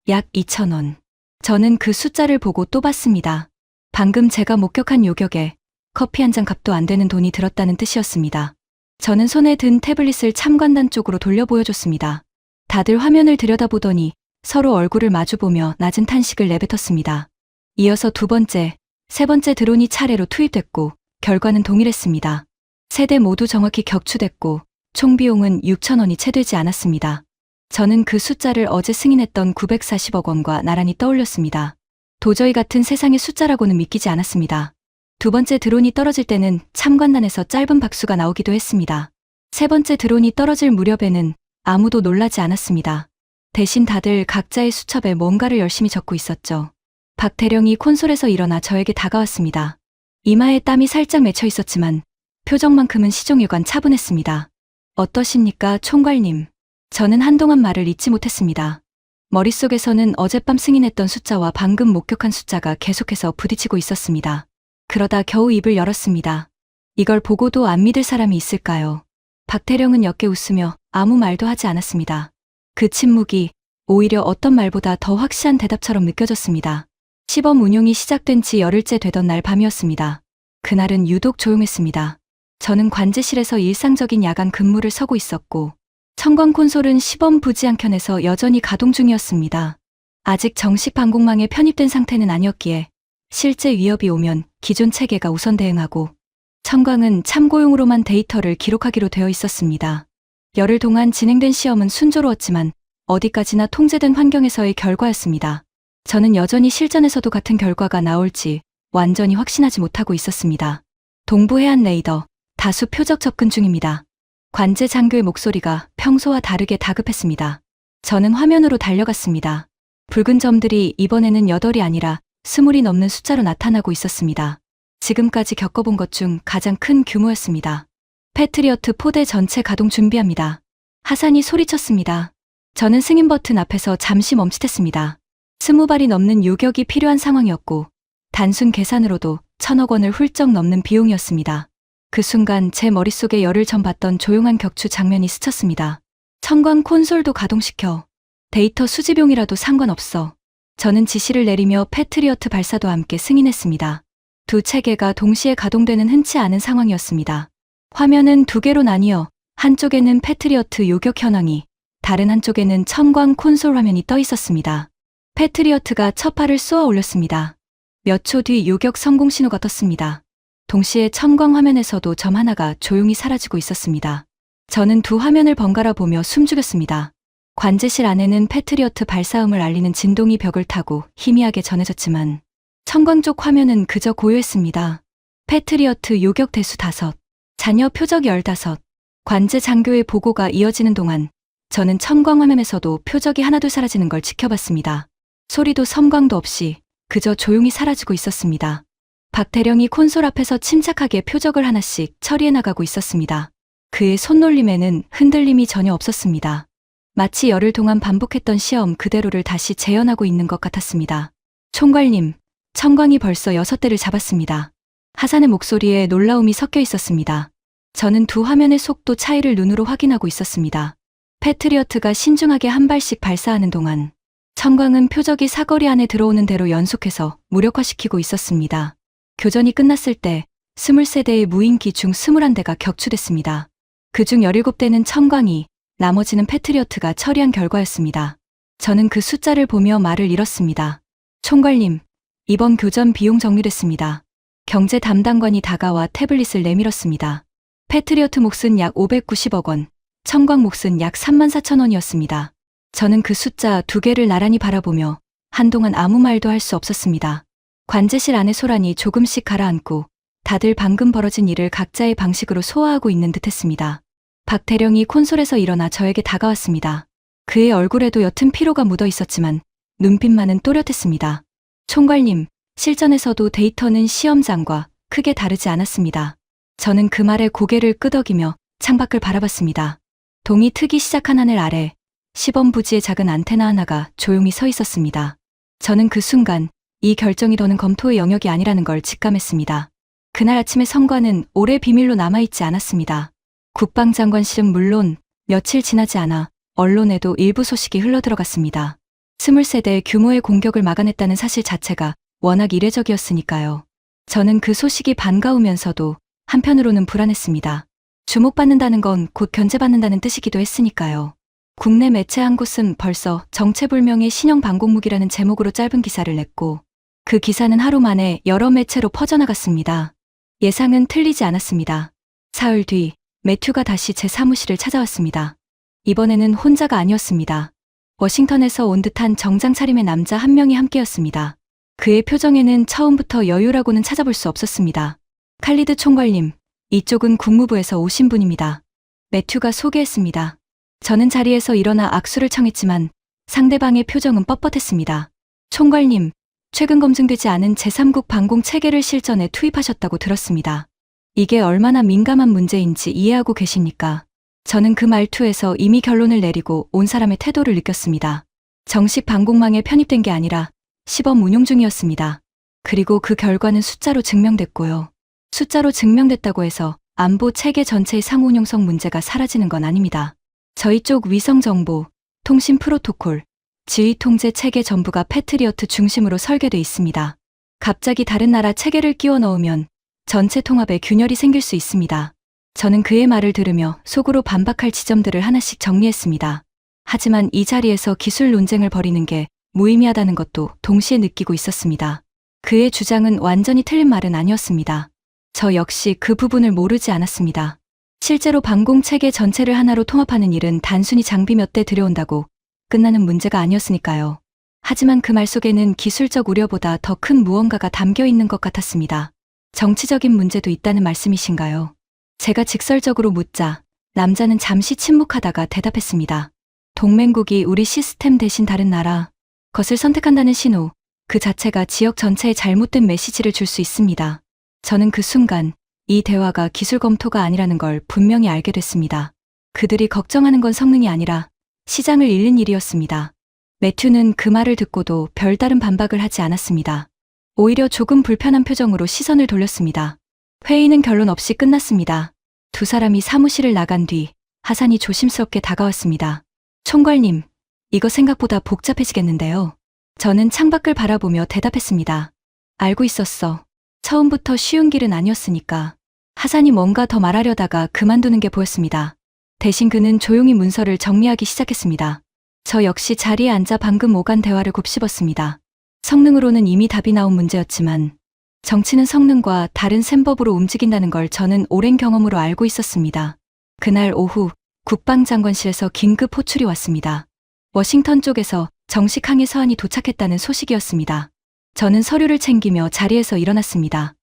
Speaker 3: 약 2,000원. 저는 그 숫자를 보고 또 봤습니다. 방금 제가 목격한 요격에 커피 한 잔 값도 안 되는 돈이 들었다는 뜻이었습니다. 저는 손에 든 태블릿을 참관단 쪽으로 돌려 보여줬습니다. 다들 화면을 들여다보더니 서로 얼굴을 마주보며 낮은 탄식을 내뱉었습니다. 이어서 두 번째, 세 번째 드론이 차례로 투입됐고 결과는 동일했습니다. 세 대 모두 정확히 격추됐고 총 비용은 6,000원이 채 되지 않았습니다. 저는 그 숫자를 어제 승인했던 940억 원과 나란히 떠올렸습니다. 도저히 같은 세상의 숫자라고는 믿기지 않았습니다. 두 번째 드론이 떨어질 때는 참관단에서 짧은 박수가 나오기도 했습니다. 세 번째 드론이 떨어질 무렵에는 아무도 놀라지 않았습니다. 대신 다들 각자의 수첩에 뭔가를 열심히 적고 있었죠. 박 대령이 콘솔에서 일어나 저에게 다가왔습니다. 이마에 땀이 살짝 맺혀 있었지만 표정만큼은 시종일관 차분했습니다. 어떠십니까, 총괄님? 저는 한동안 말을 잇지 못했습니다. 머릿속에서는 어젯밤 승인했던 숫자와 방금 목격한 숫자가 계속해서 부딪히고 있었습니다. 그러다 겨우 입을 열었습니다. 이걸 보고도 안 믿을 사람이 있을까요? 박태령은 옅게 웃으며 아무 말도 하지 않았습니다. 그 침묵이 오히려 어떤 말보다 더 확실한 대답처럼 느껴졌습니다. 시범 운용이 시작된 지 열흘째 되던 날 밤이었습니다. 그날은 유독 조용했습니다. 저는 관제실에서 일상적인 야간 근무를 서고 있었고 청광 콘솔은 시범 부지 한 켠에서 여전히 가동 중이었습니다. 아직 정식 방공망에 편입된 상태는 아니었기에 실제 위협이 오면 기존 체계가 우선 대응하고 청광은 참고용으로만 데이터를 기록하기로 되어 있었습니다. 열흘 동안 진행된 시험은 순조로웠지만 어디까지나 통제된 환경에서의 결과였습니다. 저는 여전히 실전에서도 같은 결과가 나올지 완전히 확신하지 못하고 있었습니다. 동부 해안 레이더, 다수 표적 접근 중입니다. 관제 장교의 목소리가 평소와 다르게 다급했습니다. 저는 화면으로 달려갔습니다. 붉은 점들이 이번에는 8이 아니라 20이 넘는 숫자로 나타나고 있었습니다. 지금까지 겪어본 것 중 가장 큰 규모였습니다. 패트리어트 포대 전체 가동 준비합니다. 하산이 소리쳤습니다. 저는 승인 버튼 앞에서 잠시 멈칫했습니다. 20발이 넘는 요격이 필요한 상황이었고 단순 계산으로도 1,000억 원을 훌쩍 넘는 비용이었습니다. 그 순간 제 머릿속에 열흘 전 봤던 조용한 격추 장면이 스쳤습니다. 청광 콘솔도 가동시켜. 데이터 수집용이라도 상관없어. 저는 지시를 내리며 패트리어트 발사도 함께 승인했습니다. 두 체계가 동시에 가동되는 흔치 않은 상황이었습니다. 화면은 두 개로 나뉘어 한쪽에는 패트리어트 요격 현황이, 다른 한쪽에는 청광 콘솔 화면이 떠 있었습니다. 패트리어트가 첫 발을 쏘아 올렸습니다. 몇 초 뒤 요격 성공 신호가 떴습니다. 동시에 청광 화면에서도 점 하나가 조용히 사라지고 있었습니다. 저는 두 화면을 번갈아 보며 숨죽였습니다. 관제실 안에는 패트리어트 발사음을 알리는 진동이 벽을 타고 희미하게 전해졌지만 청광 쪽 화면은 그저 고요했습니다. 패트리어트 요격 대수 5, 잔여 표적 15, 관제 장교의 보고가 이어지는 동안 저는 청광 화면에서도 표적이 하나둘 사라지는 걸 지켜봤습니다. 소리도 섬광도 없이 그저 조용히 사라지고 있었습니다. 박 대령이 콘솔 앞에서 침착하게 표적을 하나씩 처리해 나가고 있었습니다. 그의 손놀림에는 흔들림이 전혀 없었습니다. 마치 열흘 동안 반복했던 시험 그대로를 다시 재현하고 있는 것 같았습니다. 총괄님, 청광이 벌써 6대를 잡았습니다. 하산의 목소리에 놀라움이 섞여 있었습니다. 저는 두 화면의 속도 차이를 눈으로 확인하고 있었습니다. 패트리어트가 신중하게 한 발씩 발사하는 동안 청광은 표적이 사거리 안에 들어오는 대로 연속해서 무력화시키고 있었습니다. 교전이 끝났을 때 23대의 무인기 중 21대가 격추됐습니다. 그중 17대는 청광이, 나머지는 패트리어트가 처리한 결과였습니다. 저는 그 숫자를 보며 말을 잃었습니다. 총괄님, 이번 교전 비용 정리됐습니다. 경제 담당관이 다가와 태블릿을 내밀었습니다. 패트리어트 몫은 약 590억 원, 청광 몫은 약 34,000원이었습니다. 저는 그 숫자 2개를 나란히 바라보며 한동안 아무 말도 할 수 없었습니다. 관제실 안의 소란이 조금씩 가라앉고 다들 방금 벌어진 일을 각자의 방식으로 소화하고 있는 듯했습니다. 박 대령이 콘솔에서 일어나 저에게 다가왔습니다. 그의 얼굴에도 옅은 피로가 묻어 있었지만 눈빛만은 또렷했습니다. 총괄님, 실전에서도 데이터는 시험장과 크게 다르지 않았습니다. 저는 그 말에 고개를 끄덕이며 창밖을 바라봤습니다. 동이 트기 시작한 하늘 아래 시범 부지의 작은 안테나 하나가 조용히 서 있었습니다. 저는 그 순간 이 결정이 더는 검토의 영역이 아니라는 걸 직감했습니다. 그날 아침의 성과는 오래 비밀로 남아있지 않았습니다. 국방장관실은 물론 며칠 지나지 않아 언론에도 일부 소식이 흘러들어갔습니다. 23대 규모의 공격을 막아냈다는 사실 자체가 워낙 이례적이었으니까요. 저는 그 소식이 반가우면서도 한편으로는 불안했습니다. 주목받는다는 건 곧 견제받는다는 뜻이기도 했으니까요. 국내 매체 한 곳은 벌써 정체불명의 신형 방공무기라는 제목으로 짧은 기사를 냈고 그 기사는 하루 만에 여러 매체로 퍼져나갔습니다. 예상은 틀리지 않았습니다. 사흘 뒤 매튜가 다시 제 사무실을 찾아왔습니다. 이번에는 혼자가 아니었습니다. 워싱턴에서 온 듯한 정장 차림의 남자 한 명이 함께였습니다. 그의 표정에는 처음부터 여유라고는 찾아볼 수 없었습니다. 칼리드 총괄님, 이쪽은 국무부에서 오신 분입니다. 매튜가 소개했습니다. 저는 자리에서 일어나 악수를 청했지만 상대방의 표정은 뻣뻣했습니다. 총괄님, 최근 검증되지 않은 제3국 방공 체계를 실전에 투입하셨다고 들었습니다. 이게 얼마나 민감한 문제인지 이해하고 계십니까? 저는 그 말투에서 이미 결론을 내리고 온 사람의 태도를 느꼈습니다. 정식 방공망에 편입된 게 아니라 시범 운용 중이었습니다. 그리고 그 결과는 숫자로 증명됐고요. 숫자로 증명됐다고 해서 안보 체계 전체의 상호 운용성 문제가 사라지는 건 아닙니다. 저희 쪽 위성 정보, 통신 프로토콜, 지휘 통제 체계 전부가 패트리어트 중심으로 설계돼 있습니다. 갑자기 다른 나라 체계를 끼워 넣으면 전체 통합에 균열이 생길 수 있습니다. 저는 그의 말을 들으며 속으로 반박할 지점들을 하나씩 정리했습니다. 하지만 이 자리에서 기술 논쟁을 벌이는 게 무의미하다는 것도 동시에 느끼고 있었습니다. 그의 주장은 완전히 틀린 말은 아니었습니다. 저 역시 그 부분을 모르지 않았습니다. 실제로 방공 체계 전체를 하나로 통합하는 일은 단순히 장비 몇 대 들여온다고 끝나는 문제가 아니었으니까요. 하지만 그 말 속에는 기술적 우려보다 더 큰 무언가가 담겨 있는 것 같았습니다. 정치적인 문제도 있다는 말씀이신가요? 제가 직설적으로 묻자 남자는 잠시 침묵하다가 대답했습니다. 동맹국이 우리 시스템 대신 다른 나라, 것을 선택한다는 신호, 그 자체가 지역 전체에 잘못된 메시지를 줄 수 있습니다. 저는 그 순간 이 대화가 기술 검토가 아니라는 걸 분명히 알게 됐습니다. 그들이 걱정하는 건 성능이 아니라 시장을 잃는 일이었습니다. 매튜는 그 말을 듣고도 별다른 반박을 하지 않았습니다. 오히려 조금 불편한 표정으로 시선을 돌렸습니다. 회의는 결론 없이 끝났습니다. 두 사람이 사무실을 나간 뒤 하산이 조심스럽게 다가왔습니다. 총괄님, 이거 생각보다 복잡해지겠는데요. 저는 창밖을 바라보며 대답했습니다. 알고 있었어. 처음부터 쉬운 길은 아니었으니까. 하산이 뭔가 더 말하려다가 그만두는 게 보였습니다. 대신 그는 조용히 문서를 정리하기 시작했습니다. 저 역시 자리에 앉아 방금 오간 대화를 곱씹었습니다. 성능으로는 이미 답이 나온 문제였지만 정치는 성능과 다른 셈법으로 움직인다는 걸 저는 오랜 경험으로 알고 있었습니다. 그날 오후 국방장관실에서 긴급 호출이 왔습니다. 워싱턴 쪽에서 정식 항해 서한이 도착했다는 소식이었습니다. 저는 서류를 챙기며 자리에서 일어났습니다.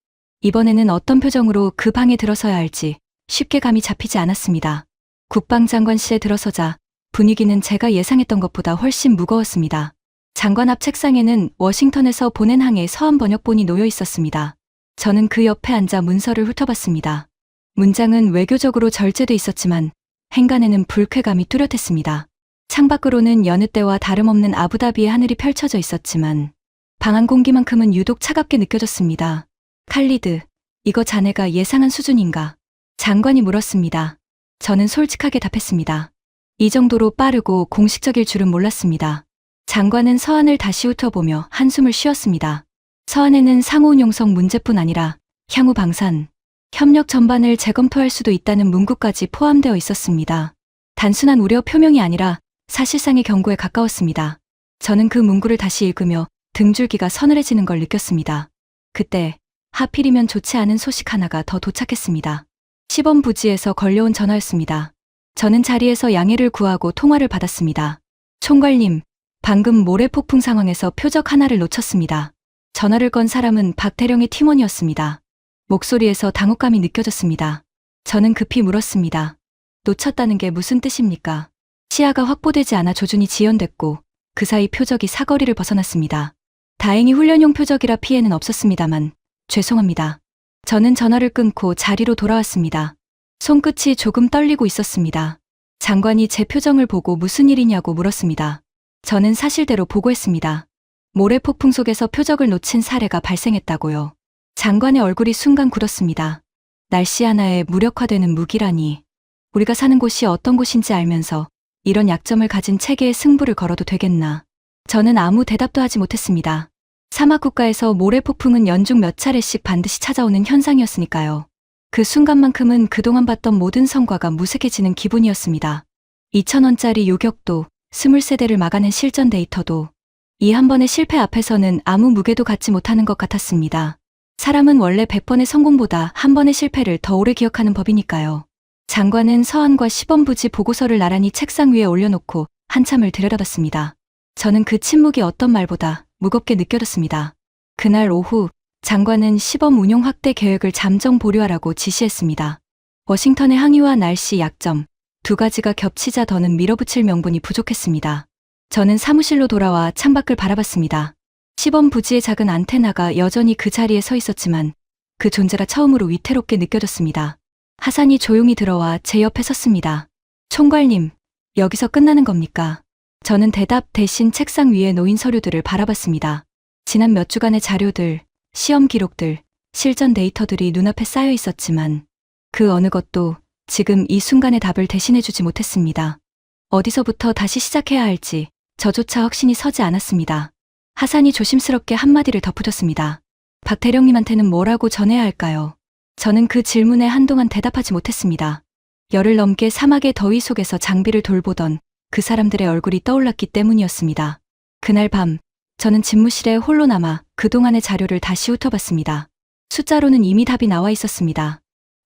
Speaker 3: 이번에는 어떤 표정으로 그 방에 들어서야 할지 쉽게 감이 잡히지 않았습니다. 국방장관실에 들어서자 분위기는 제가 예상했던 것보다 훨씬 무거웠습니다. 장관 앞 책상에는 워싱턴에서 보낸 항해 서한 번역본이 놓여 있었습니다. 저는 그 옆에 앉아 문서를 훑어봤습니다. 문장은 외교적으로 절제돼 있었지만 행간에는 불쾌감이 뚜렷했습니다. 창밖으로는 여느 때와 다름없는 아부다비의 하늘이 펼쳐져 있었지만 방 안 공기만큼은 유독 차갑게 느껴졌습니다. 칼리드, 이거 자네가 예상한 수준인가? 장관이 물었습니다. 저는 솔직하게 답했습니다. 이 정도로 빠르고 공식적일 줄은 몰랐습니다. 장관은 서한을 다시 훑어보며 한숨을 쉬었습니다. 서한에는 상호운용성 문제뿐 아니라 향후 방산, 협력 전반을 재검토할 수도 있다는 문구까지 포함되어 있었습니다. 단순한 우려 표명이 아니라 사실상의 경고에 가까웠습니다. 저는 그 문구를 다시 읽으며 등줄기가 서늘해지는 걸 느꼈습니다. 그때 하필이면 좋지 않은 소식 하나가 더 도착했습니다. 시범 부지에서 걸려온 전화였습니다. 저는 자리에서 양해를 구하고 통화를 받았습니다. 총괄님, 방금 모래 폭풍 상황에서 표적 하나를 놓쳤습니다. 전화를 건 사람은 박대령의 팀원이었습니다. 목소리에서 당혹감이 느껴졌습니다. 저는 급히 물었습니다. 놓쳤다는 게 무슨 뜻입니까? 시야가 확보되지 않아 조준이 지연됐고 그 사이 표적이 사거리를 벗어났습니다. 다행히 훈련용 표적이라 피해는 없었습니다만 죄송합니다. 저는 전화를 끊고 자리로 돌아왔습니다. 손끝이 조금 떨리고 있었습니다. 장관이 제 표정을 보고 무슨 일이냐고 물었습니다. 저는 사실대로 보고했습니다. 모래 폭풍 속에서 표적을 놓친 사례가 발생했다고요. 장관의 얼굴이 순간 굳었습니다. 날씨 하나에 무력화되는 무기라니. 우리가 사는 곳이 어떤 곳인지 알면서 이런 약점을 가진 체계에 승부를 걸어도 되겠나. 저는 아무 대답도 하지 못했습니다. 사막국가에서 모래폭풍은 연중 몇 차례씩 반드시 찾아오는 현상이었으니까요. 그 순간만큼은 그동안 봤던 모든 성과가 무색해지는 기분이었습니다. 2,000원짜리 요격도, 23대를 막아낸 실전 데이터도 이 한 번의 실패 앞에서는 아무 무게도 갖지 못하는 것 같았습니다. 사람은 원래 100번의 성공보다 한 번의 실패를 더 오래 기억하는 법이니까요. 장관은 서한과 시범부지 보고서를 나란히 책상 위에 올려놓고 한참을 들여다봤습니다. 저는 그 침묵이 어떤 말보다 무겁게 느껴졌습니다. 그날 오후 장관은 시범 운용 확대 계획을 잠정 보류하라고 지시했습니다. 워싱턴의 항의와 날씨 약점, 두 가지가 겹치자 더는 밀어붙일 명분이 부족했습니다. 저는 사무실로 돌아와 창밖을 바라봤습니다. 시범 부지의 작은 안테나가 여전히 그 자리에 서 있었지만 그 존재가 처음으로 위태롭게 느껴졌습니다. 하산이 조용히 들어와 제 옆에 섰습니다. 총괄님, 여기서 끝나는 겁니까? 저는 대답 대신 책상 위에 놓인 서류들을 바라봤습니다. 지난 몇 주간의 자료들, 시험 기록들, 실전 데이터들이 눈앞에 쌓여 있었지만 그 어느 것도 지금 이 순간의 답을 대신해주지 못했습니다. 어디서부터 다시 시작해야 할지 저조차 확신이 서지 않았습니다. 하산이 조심스럽게 한마디를 덧붙였습니다. 박 대령님한테는 뭐라고 전해야 할까요? 저는 그 질문에 한동안 대답하지 못했습니다. 열흘 넘게 사막의 더위 속에서 장비를 돌보던 그 사람들의 얼굴이 떠올랐기 때문이었습니다. 그날 밤, 저는 집무실에 홀로 남아 그동안의 자료를 다시 훑어봤습니다. 숫자로는 이미 답이 나와 있었습니다.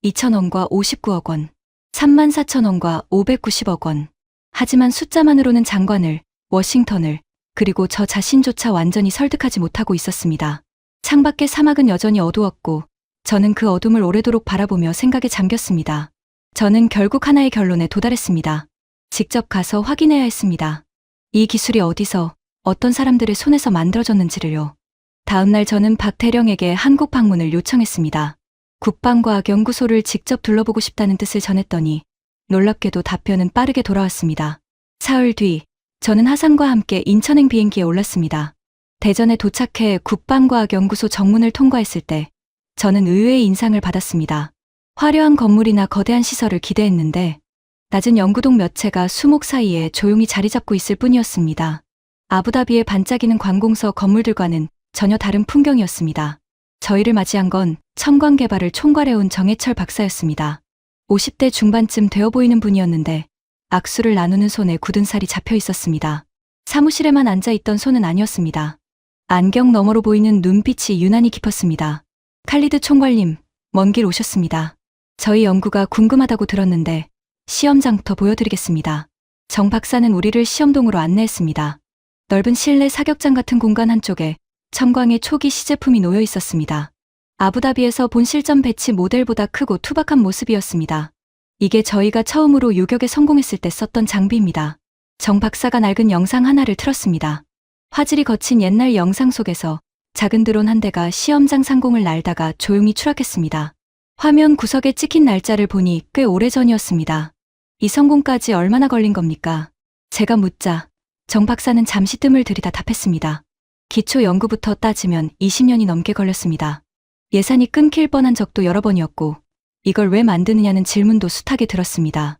Speaker 3: 2,000원과 59억 원, 34,000원과 590억 원. 하지만 숫자만으로는 장관을, 워싱턴을, 그리고 저 자신조차 완전히 설득하지 못하고 있었습니다. 창밖의 사막은 여전히 어두웠고 저는 그 어둠을 오래도록 바라보며 생각에 잠겼습니다. 저는 결국 하나의 결론에 도달했습니다. 직접 가서 확인해야 했습니다. 이 기술이 어디서, 어떤 사람들의 손에서 만들어졌는지를요. 다음 날 저는 박 대령에게 한국 방문을 요청했습니다. 국방과학연구소를 직접 둘러보고 싶다는 뜻을 전했더니 놀랍게도 답변은 빠르게 돌아왔습니다. 사흘 뒤 저는 하산과 함께 인천행 비행기에 올랐습니다. 대전에 도착해 국방과학연구소 정문을 통과했을 때 저는 의외의 인상을 받았습니다. 화려한 건물이나 거대한 시설을 기대했는데 낮은 연구동 몇 채가 수목 사이에 조용히 자리 잡고 있을 뿐이었습니다. 아부다비의 반짝이는 관공서 건물들과는 전혀 다른 풍경이었습니다. 저희를 맞이한 건 첨광 개발을 총괄해온 정해철 박사였습니다. 50대 중반쯤 되어 보이는 분이었는데 악수를 나누는 손에 굳은 살이 잡혀 있었습니다. 사무실에만 앉아있던 손은 아니었습니다. 안경 너머로 보이는 눈빛이 유난히 깊었습니다. 칼리드 총괄님, 먼 길 오셨습니다. 저희 연구가 궁금하다고 들었는데 시험장부터 보여드리겠습니다. 정 박사는 우리를 시험동으로 안내했습니다. 넓은 실내 사격장 같은 공간 한쪽에 첨광의 초기 시제품이 놓여 있었습니다. 아부다비에서 본 실전 배치 모델보다 크고 투박한 모습이었습니다. 이게 저희가 처음으로 요격에 성공했을 때 썼던 장비입니다. 정 박사가 낡은 영상 하나를 틀었습니다. 화질이 거친 옛날 영상 속에서 작은 드론 한 대가 시험장 상공을 날다가 조용히 추락했습니다. 화면 구석에 찍힌 날짜를 보니 꽤 오래전이었습니다. 이 성공까지 얼마나 걸린 겁니까? 제가 묻자 정 박사는 잠시 뜸을 들이다 답했습니다. 기초 연구부터 따지면 20년이 넘게 걸렸습니다. 예산이 끊길 뻔한 적도 여러 번이었고 이걸 왜 만드느냐는 질문도 숱하게 들었습니다.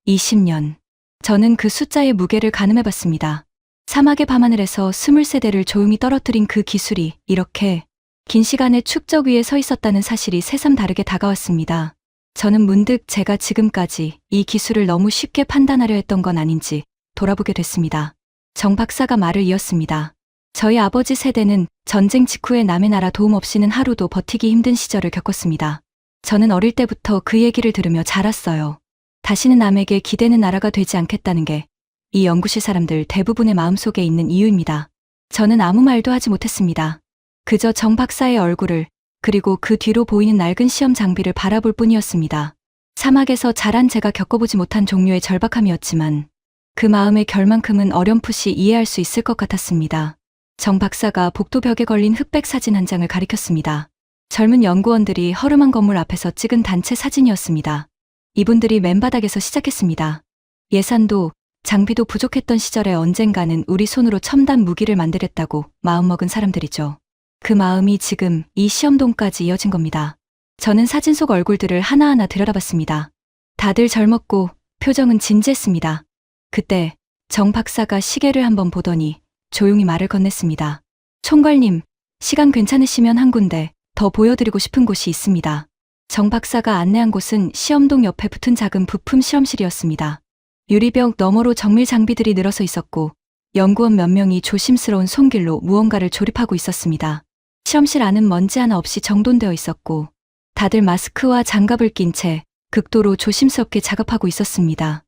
Speaker 3: 20년. 저는 그 숫자의 무게를 가늠해봤습니다. 사막의 밤하늘에서 23대를 조용히 떨어뜨린 그 기술이 이렇게 긴 시간의 축적 위에 서 있었다는 사실이 새삼 다르게 다가왔습니다. 저는 문득 제가 지금까지 이 기술을 너무 쉽게 판단하려 했던 건 아닌지 돌아보게 됐습니다. 정 박사가 말을 이었습니다. 저희 아버지 세대는 전쟁 직후에 남의 나라 도움 없이는 하루도 버티기 힘든 시절을 겪었습니다. 저는 어릴 때부터 그 얘기를 들으며 자랐어요. 다시는 남에게 기대는 나라가 되지 않겠다는 게 이 연구실 사람들 대부분의 마음속에 있는 이유입니다. 저는 아무 말도 하지 못했습니다. 그저 정 박사의 얼굴을 그리고 그 뒤로 보이는 낡은 시험 장비를 바라볼 뿐이었습니다. 사막에서 자란 제가 겪어보지 못한 종류의 절박함이었지만 그 마음의 결만큼은 어렴풋이 이해할 수 있을 것 같았습니다. 정 박사가 복도벽에 걸린 흑백 사진 한 장을 가리켰습니다. 젊은 연구원들이 허름한 건물 앞에서 찍은 단체 사진이었습니다. 이분들이 맨바닥에서 시작했습니다. 예산도 장비도 부족했던 시절에 언젠가는 우리 손으로 첨단 무기를 만들겠다고 마음먹은 사람들이죠. 그 마음이 지금 이 시험동까지 이어진 겁니다. 저는 사진 속 얼굴들을 하나하나 들여다봤습니다. 다들 젊었고 표정은 진지했습니다. 그때 정 박사가 시계를 한번 보더니 조용히 말을 건넸습니다. 총괄님, 시간 괜찮으시면 한 군데 더 보여드리고 싶은 곳이 있습니다. 정 박사가 안내한 곳은 시험동 옆에 붙은 작은 부품 실험실이었습니다. 유리벽 너머로 정밀 장비들이 늘어서 있었고 연구원 몇 명이 조심스러운 손길로 무언가를 조립하고 있었습니다. 실험실 안은 먼지 하나 없이 정돈되어 있었고 다들 마스크와 장갑을 낀 채 극도로 조심스럽게 작업하고 있었습니다.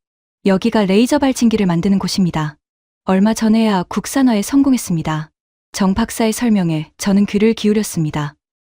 Speaker 3: 여기가 레이저 발진기를 만드는 곳입니다. 얼마 전에야 국산화에 성공했습니다. 정 박사의 설명에 저는 귀를 기울였습니다.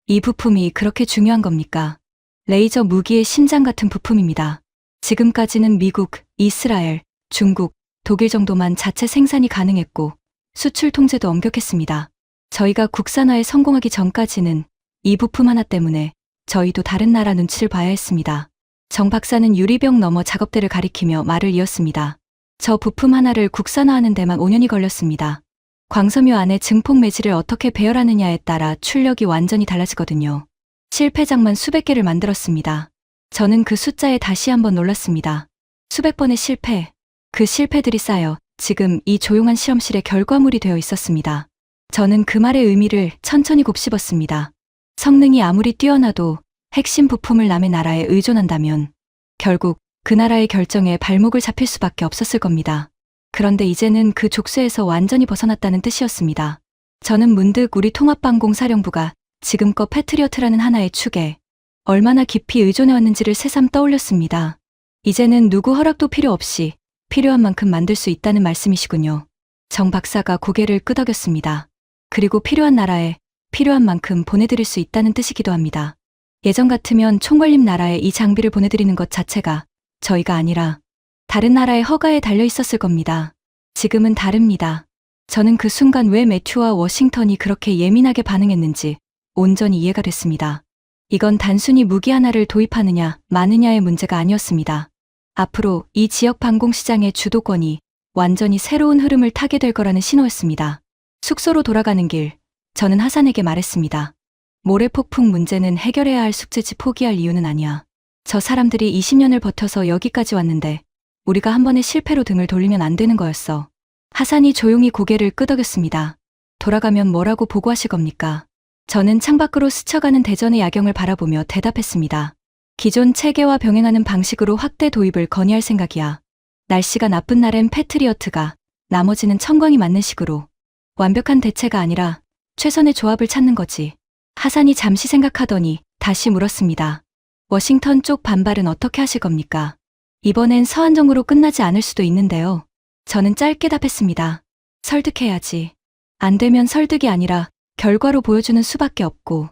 Speaker 3: 이 부품이 그렇게 중요한 겁니까? 레이저 무기의 심장 같은 부품입니다. 지금까지는 미국, 이스라엘, 중국, 독일 정도만 자체 생산이 가능했고 수출 통제도 엄격했습니다. 저희가 국산화에 성공하기 전까지는 이 부품 하나 때문에 저희도 다른 나라 눈치를 봐야 했습니다. 정 박사는 유리병 너머 작업대를 가리키며 말을 이었습니다. 저 부품 하나를 국산화하는 데만 5년이 걸렸습니다. 광섬유 안에 증폭 매질을 어떻게 배열하느냐에 따라 출력이 완전히 달라지거든요. 실패작만 수백 개를 만들었습니다. 저는 그 숫자에 다시 한번 놀랐습니다. 수백 번의 실패, 그 실패들이 쌓여 지금 이 조용한 실험실의 결과물이 되어 있었습니다. 저는 그 말의 의미를 천천히 곱씹었습니다. 성능이 아무리 뛰어나도 핵심 부품을 남의 나라에 의존한다면 결국 그 나라의 결정에 발목을 잡힐 수밖에 없었을 겁니다. 그런데 이제는 그 족쇄에서 완전히 벗어났다는 뜻이었습니다. 저는 문득 우리 통합방공사령부가 지금껏 패트리어트라는 하나의 축에 얼마나 깊이 의존해왔는지를 새삼 떠올렸습니다. 이제는 누구 허락도 필요 없이 필요한 만큼 만들 수 있다는 말씀이시군요. 정 박사가 고개를 끄덕였습니다. 그리고 필요한 나라에 필요한 만큼 보내드릴 수 있다는 뜻이기도 합니다. 예전 같으면 총괄님 나라에 이 장비를 보내드리는 것 자체가 저희가 아니라 다른 나라의 허가에 달려 있었을 겁니다. 지금은 다릅니다. 저는 그 순간 왜 매튜와 워싱턴이 그렇게 예민하게 반응했는지 온전히 이해가 됐습니다. 이건 단순히 무기 하나를 도입하느냐 마느냐의 문제가 아니었습니다. 앞으로 이 지역 방공시장의 주도권이 완전히 새로운 흐름을 타게 될 거라는 신호였습니다. 숙소로 돌아가는 길, 저는 하산에게 말했습니다. 모래폭풍 문제는 해결해야 할 숙제지 포기할 이유는 아니야. 저 사람들이 20년을 버텨서 여기까지 왔는데 우리가 한 번의 실패로 등을 돌리면 안 되는 거였어. 하산이 조용히 고개를 끄덕였습니다. 돌아가면 뭐라고 보고하실 겁니까? 저는 창밖으로 스쳐가는 대전의 야경을 바라보며 대답했습니다. 기존 체계와 병행하는 방식으로 확대 도입을 건의할 생각이야. 날씨가 나쁜 날엔 패트리어트가, 나머지는 청광이 맞는 식으로. 완벽한 대체가 아니라 최선의 조합을 찾는 거지. 하산이 잠시 생각하더니 다시 물었습니다. 워싱턴 쪽 반발은 어떻게 하실 겁니까? 이번엔 서한정으로 끝나지 않을 수도 있는데요. 저는 짧게 답했습니다. 설득해야지. 안 되면 설득이 아니라 결과로 보여주는 수밖에 없고,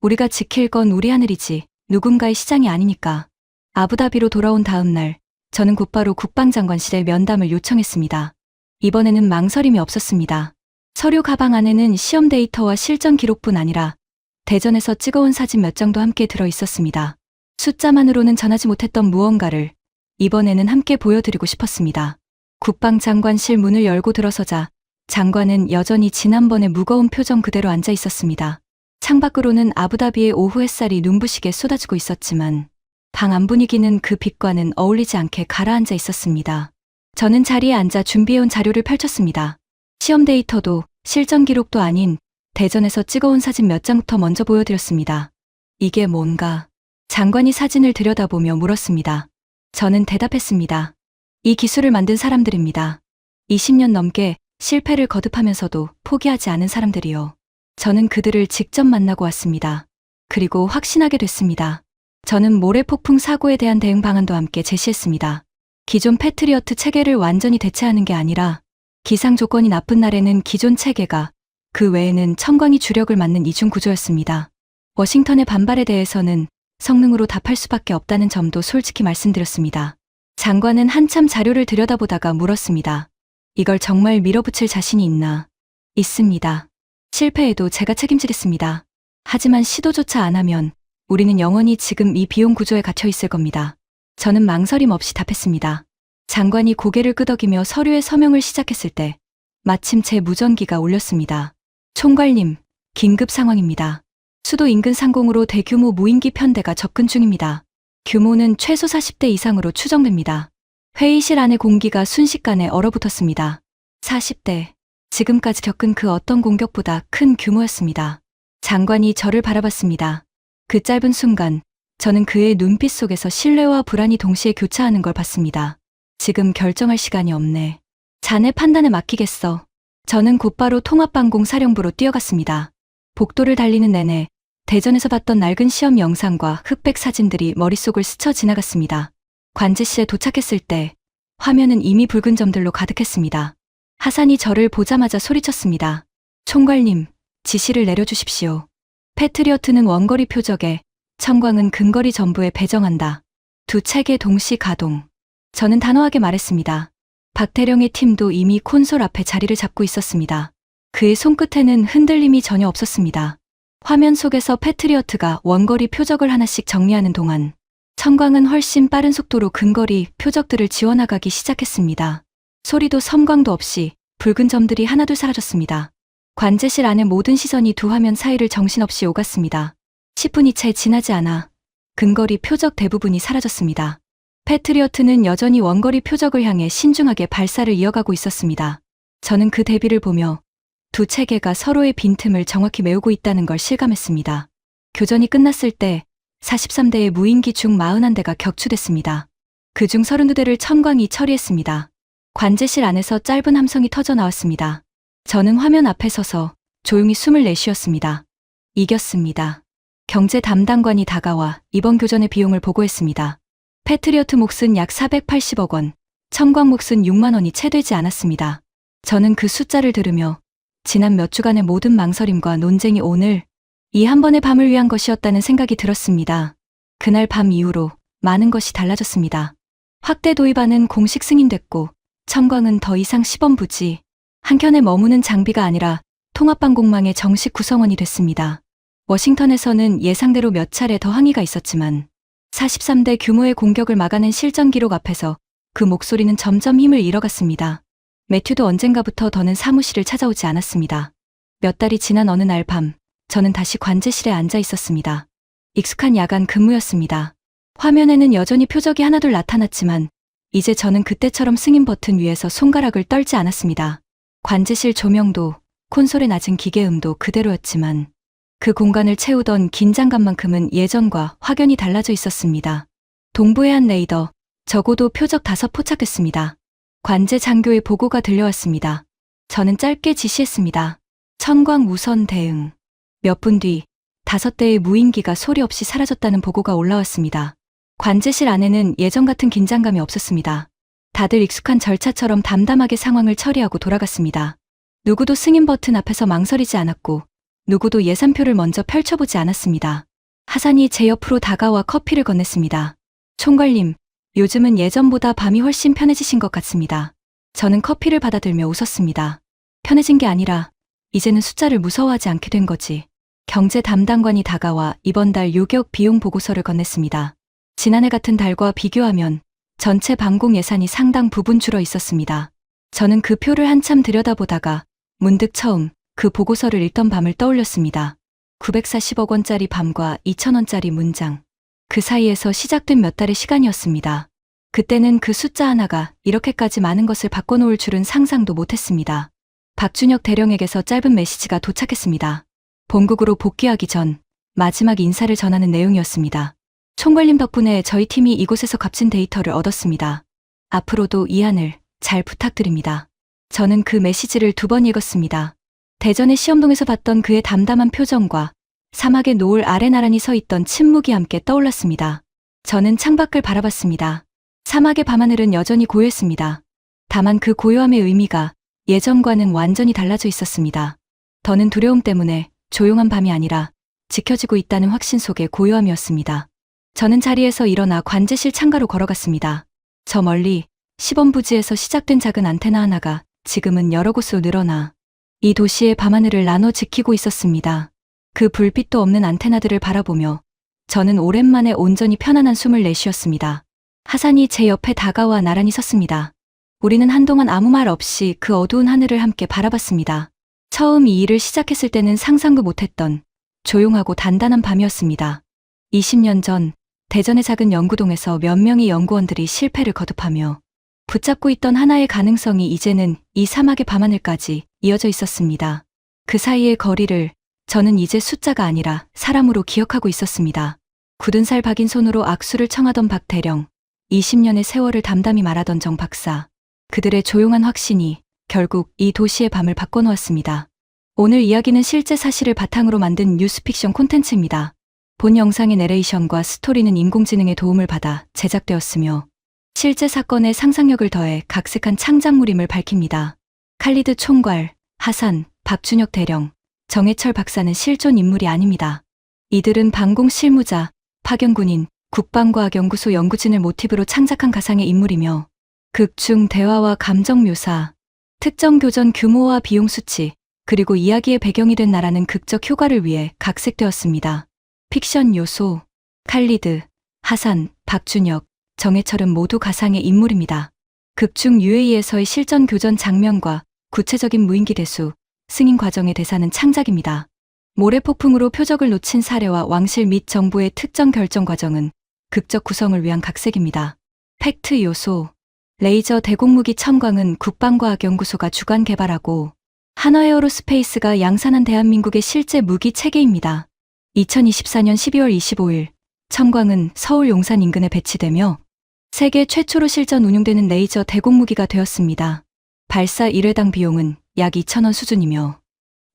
Speaker 3: 우리가 지킬 건 우리 하늘이지 누군가의 시장이 아니니까. 아부다비로 돌아온 다음 날, 저는 곧바로 국방장관실에 면담을 요청했습니다. 이번에는 망설임이 없었습니다. 서류 가방 안에는 시험 데이터와 실전 기록뿐 아니라 대전에서 찍어온 사진 몇 장도 함께 들어 있었습니다. 숫자만으로는 전하지 못했던 무언가를 이번에는 함께 보여드리고 싶었습니다. 국방장관실 문을 열고 들어서자 장관은 여전히 지난번의 무거운 표정 그대로 앉아 있었습니다. 창밖으로는 아부다비의 오후 햇살이 눈부시게 쏟아지고 있었지만 방 안 분위기는 그 빛과는 어울리지 않게 가라앉아 있었습니다. 저는 자리에 앉아 준비해온 자료를 펼쳤습니다. 시험 데이터도 실전 기록도 아닌 대전에서 찍어온 사진 몇 장부터 먼저 보여드렸습니다. 이게 뭔가? 장관이 사진을 들여다보며 물었습니다. 저는 대답했습니다. 이 기술을 만든 사람들입니다. 20년 넘게 실패를 거듭하면서도 포기하지 않은 사람들이요. 저는 그들을 직접 만나고 왔습니다. 그리고 확신하게 됐습니다. 저는 모래폭풍 사고에 대한 대응 방안도 함께 제시했습니다. 기존 패트리어트 체계를 완전히 대체하는 게 아니라 기상 조건이 나쁜 날에는 기존 체계가, 그 외에는 청광이 주력을 맡는 이중 구조였습니다. 워싱턴의 반발에 대해서는 성능으로 답할 수밖에 없다는 점도 솔직히 말씀드렸습니다. 장관은 한참 자료를 들여다보다가 물었습니다. 이걸 정말 밀어붙일 자신이 있나? 있습니다. 실패해도 제가 책임지겠습니다. 하지만 시도조차 안 하면 우리는 영원히 지금 이 비용 구조에 갇혀 있을 겁니다. 저는 망설임 없이 답했습니다. 장관이 고개를 끄덕이며 서류에 서명을 시작했을 때 마침 제 무전기가 울렸습니다. 총괄님, 긴급 상황입니다. 수도 인근 상공으로 대규모 무인기 편대가 접근 중입니다. 규모는 최소 40대 이상으로 추정됩니다. 회의실 안의 공기가 순식간에 얼어붙었습니다. 40대. 지금까지 겪은 그 어떤 공격보다 큰 규모였습니다. 장관이 저를 바라봤습니다. 그 짧은 순간, 저는 그의 눈빛 속에서 신뢰와 불안이 동시에 교차하는 걸 봤습니다. 지금 결정할 시간이 없네. 자네 판단에 맡기겠어. 저는 곧바로 통합방공사령부로 뛰어갔습니다. 복도를 달리는 내내 대전에서 봤던 낡은 시험 영상과 흑백 사진들이 머릿속을 스쳐 지나갔습니다. 관제실에 도착했을 때 화면은 이미 붉은 점들로 가득했습니다. 하산이 저를 보자마자 소리쳤습니다. 총괄님, 지시를 내려주십시오. 패트리어트는 원거리 표적에, 청광은 근거리 전부에 배정한다. 두 체계 동시 가동. 저는 단호하게 말했습니다. 박태령의 팀도 이미 콘솔 앞에 자리를 잡고 있었습니다. 그의 손끝에는 흔들림이 전혀 없었습니다. 화면 속에서 패트리어트가 원거리 표적을 하나씩 정리하는 동안 청광은 훨씬 빠른 속도로 근거리 표적들을 지워나가기 시작했습니다. 소리도 섬광도 없이 붉은 점들이 하나둘 사라졌습니다. 관제실 안의 모든 시선이 두 화면 사이를 정신없이 오갔습니다. 10분이 채 지나지 않아 근거리 표적 대부분이 사라졌습니다. 패트리어트는 여전히 원거리 표적을 향해 신중하게 발사를 이어가고 있었습니다. 저는 그 대비를 보며 두 체계가 서로의 빈틈을 정확히 메우고 있다는 걸 실감했습니다. 교전이 끝났을 때 43대의 무인기 중 41대가 격추됐습니다. 그중 32대를 청광이 처리했습니다. 관제실 안에서 짧은 함성이 터져 나왔습니다. 저는 화면 앞에 서서 조용히 숨을 내쉬었습니다. 이겼습니다. 경제 담당관이 다가와 이번 교전의 비용을 보고했습니다. 패트리어트 몫은 약 480억 원, 청광 몫은 6만 원이 채 되지 않았습니다. 저는 그 숫자를 들으며 지난 몇 주간의 모든 망설임과 논쟁이 오늘 이 한 번의 밤을 위한 것이었다는 생각이 들었습니다. 그날 밤 이후로 많은 것이 달라졌습니다. 확대 도입안은 공식 승인됐고 청광은 더 이상 시범 부지, 한켠에 머무는 장비가 아니라 통합방공망의 정식 구성원이 됐습니다. 워싱턴에서는 예상대로 몇 차례 더 항의가 있었지만 43대 규모의 공격을 막아낸 실전 기록 앞에서 그 목소리는 점점 힘을 잃어갔습니다. 매튜도 언젠가부터 더는 사무실을 찾아오지 않았습니다. 몇 달이 지난 어느 날 밤, 저는 다시 관제실에 앉아 있었습니다. 익숙한 야간 근무였습니다. 화면에는 여전히 표적이 하나둘 나타났지만 이제 저는 그때처럼 승인 버튼 위에서 손가락을 떨지 않았습니다. 관제실 조명도 콘솔의 낮은 기계음도 그대로였지만 그 공간을 채우던 긴장감만큼은 예전과 확연히 달라져 있었습니다. 동부해안 레이더, 적어도 표적 5 포착됐습니다. 관제 장교의 보고가 들려왔습니다. 저는 짧게 지시했습니다. 청광 우선 대응. 몇 분 뒤 5대의 무인기가 소리 없이 사라졌다는 보고가 올라왔습니다. 관제실 안에는 예전 같은 긴장감이 없었습니다. 다들 익숙한 절차처럼 담담하게 상황을 처리하고 돌아갔습니다. 누구도 승인 버튼 앞에서 망설이지 않았고 누구도 예산표를 먼저 펼쳐보지 않았습니다. 하산이 제 옆으로 다가와 커피를 건넸습니다. 총괄님, 요즘은 예전보다 밤이 훨씬 편해지신 것 같습니다. 저는 커피를 받아들며 웃었습니다. 편해진 게 아니라 이제는 숫자를 무서워하지 않게 된 거지. 경제 담당관이 다가와 이번 달 요격 비용 보고서를 건넸습니다. 지난해 같은 달과 비교하면 전체 방공 예산이 상당 부분 줄어 있었습니다. 저는 그 표를 한참 들여다보다가 문득 처음 그 보고서를 읽던 밤을 떠올렸습니다. 940억 원짜리 밤과 2,000원짜리 문장. 그 사이에서 시작된 몇 달의 시간이었습니다. 그때는 그 숫자 하나가 이렇게까지 많은 것을 바꿔놓을 줄은 상상도 못했습니다. 박준혁 대령에게서 짧은 메시지가 도착했습니다. 본국으로 복귀하기 전 마지막 인사를 전하는 내용이었습니다. 총괄님 덕분에 저희 팀이 이곳에서 값진 데이터를 얻었습니다. 앞으로도 이 안을 잘 부탁드립니다. 저는 그 메시지를 2번 읽었습니다. 대전의 시험동에서 봤던 그의 담담한 표정과 사막의 노을 아래 나란히 서 있던 침묵이 함께 떠올랐습니다. 저는 창밖을 바라봤습니다. 사막의 밤하늘은 여전히 고요했습니다. 다만 그 고요함의 의미가 예전과는 완전히 달라져 있었습니다. 더는 두려움 때문에 조용한 밤이 아니라 지켜지고 있다는 확신 속의 고요함이었습니다. 저는 자리에서 일어나 관제실 창가로 걸어갔습니다. 저 멀리 시범부지에서 시작된 작은 안테나 하나가 지금은 여러 곳으로 늘어나 이 도시의 밤하늘을 나눠 지키고 있었습니다. 그 불빛도 없는 안테나들을 바라보며 저는 오랜만에 온전히 편안한 숨을 내쉬었습니다. 하산이 제 옆에 다가와 나란히 섰습니다. 우리는 한동안 아무 말 없이 그 어두운 하늘을 함께 바라봤습니다. 처음 이 일을 시작했을 때는 상상도 못했던 조용하고 단단한 밤이었습니다. 20년 전 대전의 작은 연구동에서 몇 명의 연구원들이 실패를 거듭하며 붙잡고 있던 하나의 가능성이 이제는 이 사막의 밤하늘까지 이어져 있었습니다. 그 사이의 거리를 저는 이제 숫자가 아니라 사람으로 기억하고 있었습니다. 굳은 살 박인 손으로 악수를 청하던 박대령, 20년의 세월을 담담히 말하던 정 박사, 그들의 조용한 확신이 결국 이 도시의 밤을 바꿔놓았습니다. 오늘 이야기는 실제 사실을 바탕으로 만든 뉴스픽션 콘텐츠입니다. 본 영상의 내레이션과 스토리는 인공지능의 도움을 받아 제작되었으며 실제 사건의 상상력을 더해 각색한 창작물임을 밝힙니다. 칼리드 총괄, 하산, 박준혁 대령, 정해철 박사는 실존 인물이 아닙니다. 이들은 방공 실무자, 파견군인, 국방과학연구소 연구진을 모티브로 창작한 가상의 인물이며 극 중 대화와 감정 묘사, 특정 교전 규모와 비용 수치, 그리고 이야기의 배경이 된 나라는 극적 효과를 위해 각색되었습니다. 픽션 요소, 칼리드, 하산, 박준혁, 정해철은 모두 가상의 인물입니다. 극 중 UAE에서의 실전 교전 장면과 구체적인 무인기 대수, 승인 과정의 대사는 창작입니다. 모래폭풍으로 표적을 놓친 사례와 왕실 및 정부의 특정 결정 과정은 극적 구성을 위한 각색입니다. 팩트 요소, 레이저 대공무기 첨광은 국방과학연구소가 주관 개발하고 한화에어로스페이스가 양산한 대한민국의 실제 무기 체계입니다. 2024년 12월 25일, 첨광은 서울 용산 인근에 배치되며 세계 최초로 실전 운용되는 레이저 대공무기가 되었습니다. 발사 1회당 비용은 약 2,000원 수준이며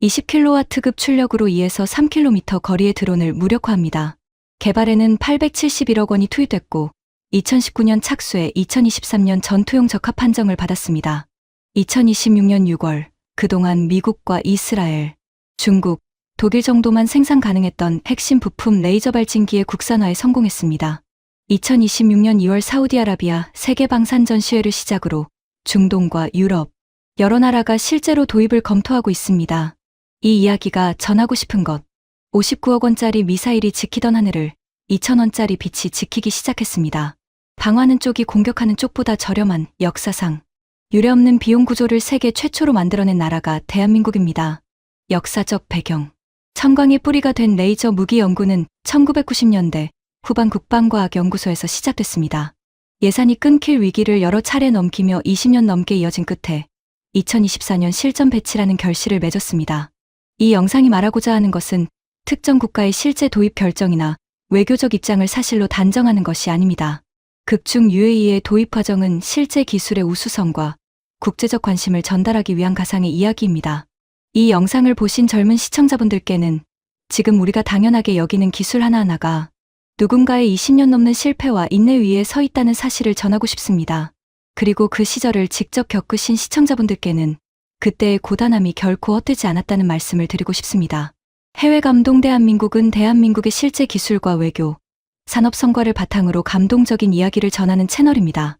Speaker 3: 20kW급 출력으로 2에서 3km 거리의 드론을 무력화합니다. 개발에는 871억 원이 투입됐고 2019년 착수해 2023년 전투용 적합 판정을 받았습니다. 2026년 6월, 그동안 미국과 이스라엘, 중국, 독일 정도만 생산 가능했던 핵심 부품 레이저 발진기의 국산화에 성공했습니다. 2026년 2월 사우디아라비아 세계방산 전시회를 시작으로 중동과 유럽, 여러 나라가 실제로 도입을 검토하고 있습니다. 이 이야기가 전하고 싶은 것, 59억 원짜리 미사일이 지키던 하늘을 2,000원짜리 빛이 지키기 시작했습니다. 방어하는 쪽이 공격하는 쪽보다 저렴한 역사상 유례없는 비용 구조를 세계 최초로 만들어낸 나라가 대한민국입니다. 역사적 배경, 첨광의 뿌리가 된 레이저 무기 연구는 1990년대 후반 국방과학연구소에서 시작됐습니다. 예산이 끊길 위기를 여러 차례 넘기며 20년 넘게 이어진 끝에 2024년 실전 배치라는 결실을 맺었습니다. 이 영상이 말하고자 하는 것은 특정 국가의 실제 도입 결정이나 외교적 입장을 사실로 단정하는 것이 아닙니다. 극중 UAE의 도입 과정은 실제 기술의 우수성과 국제적 관심을 전달하기 위한 가상의 이야기입니다. 이 영상을 보신 젊은 시청자분들께는 지금 우리가 당연하게 여기는 기술 하나하나가 누군가의 20년 넘는 실패와 인내 위에 서 있다는 사실을 전하고 싶습니다. 그리고 그 시절을 직접 겪으신 시청자분들께는 그때의 고단함이 결코 헛되지 않았다는 말씀을 드리고 싶습니다. 해외 감동 대한민국은 대한민국의 실제 기술과 외교, 산업 성과를 바탕으로 감동적인 이야기를 전하는 채널입니다.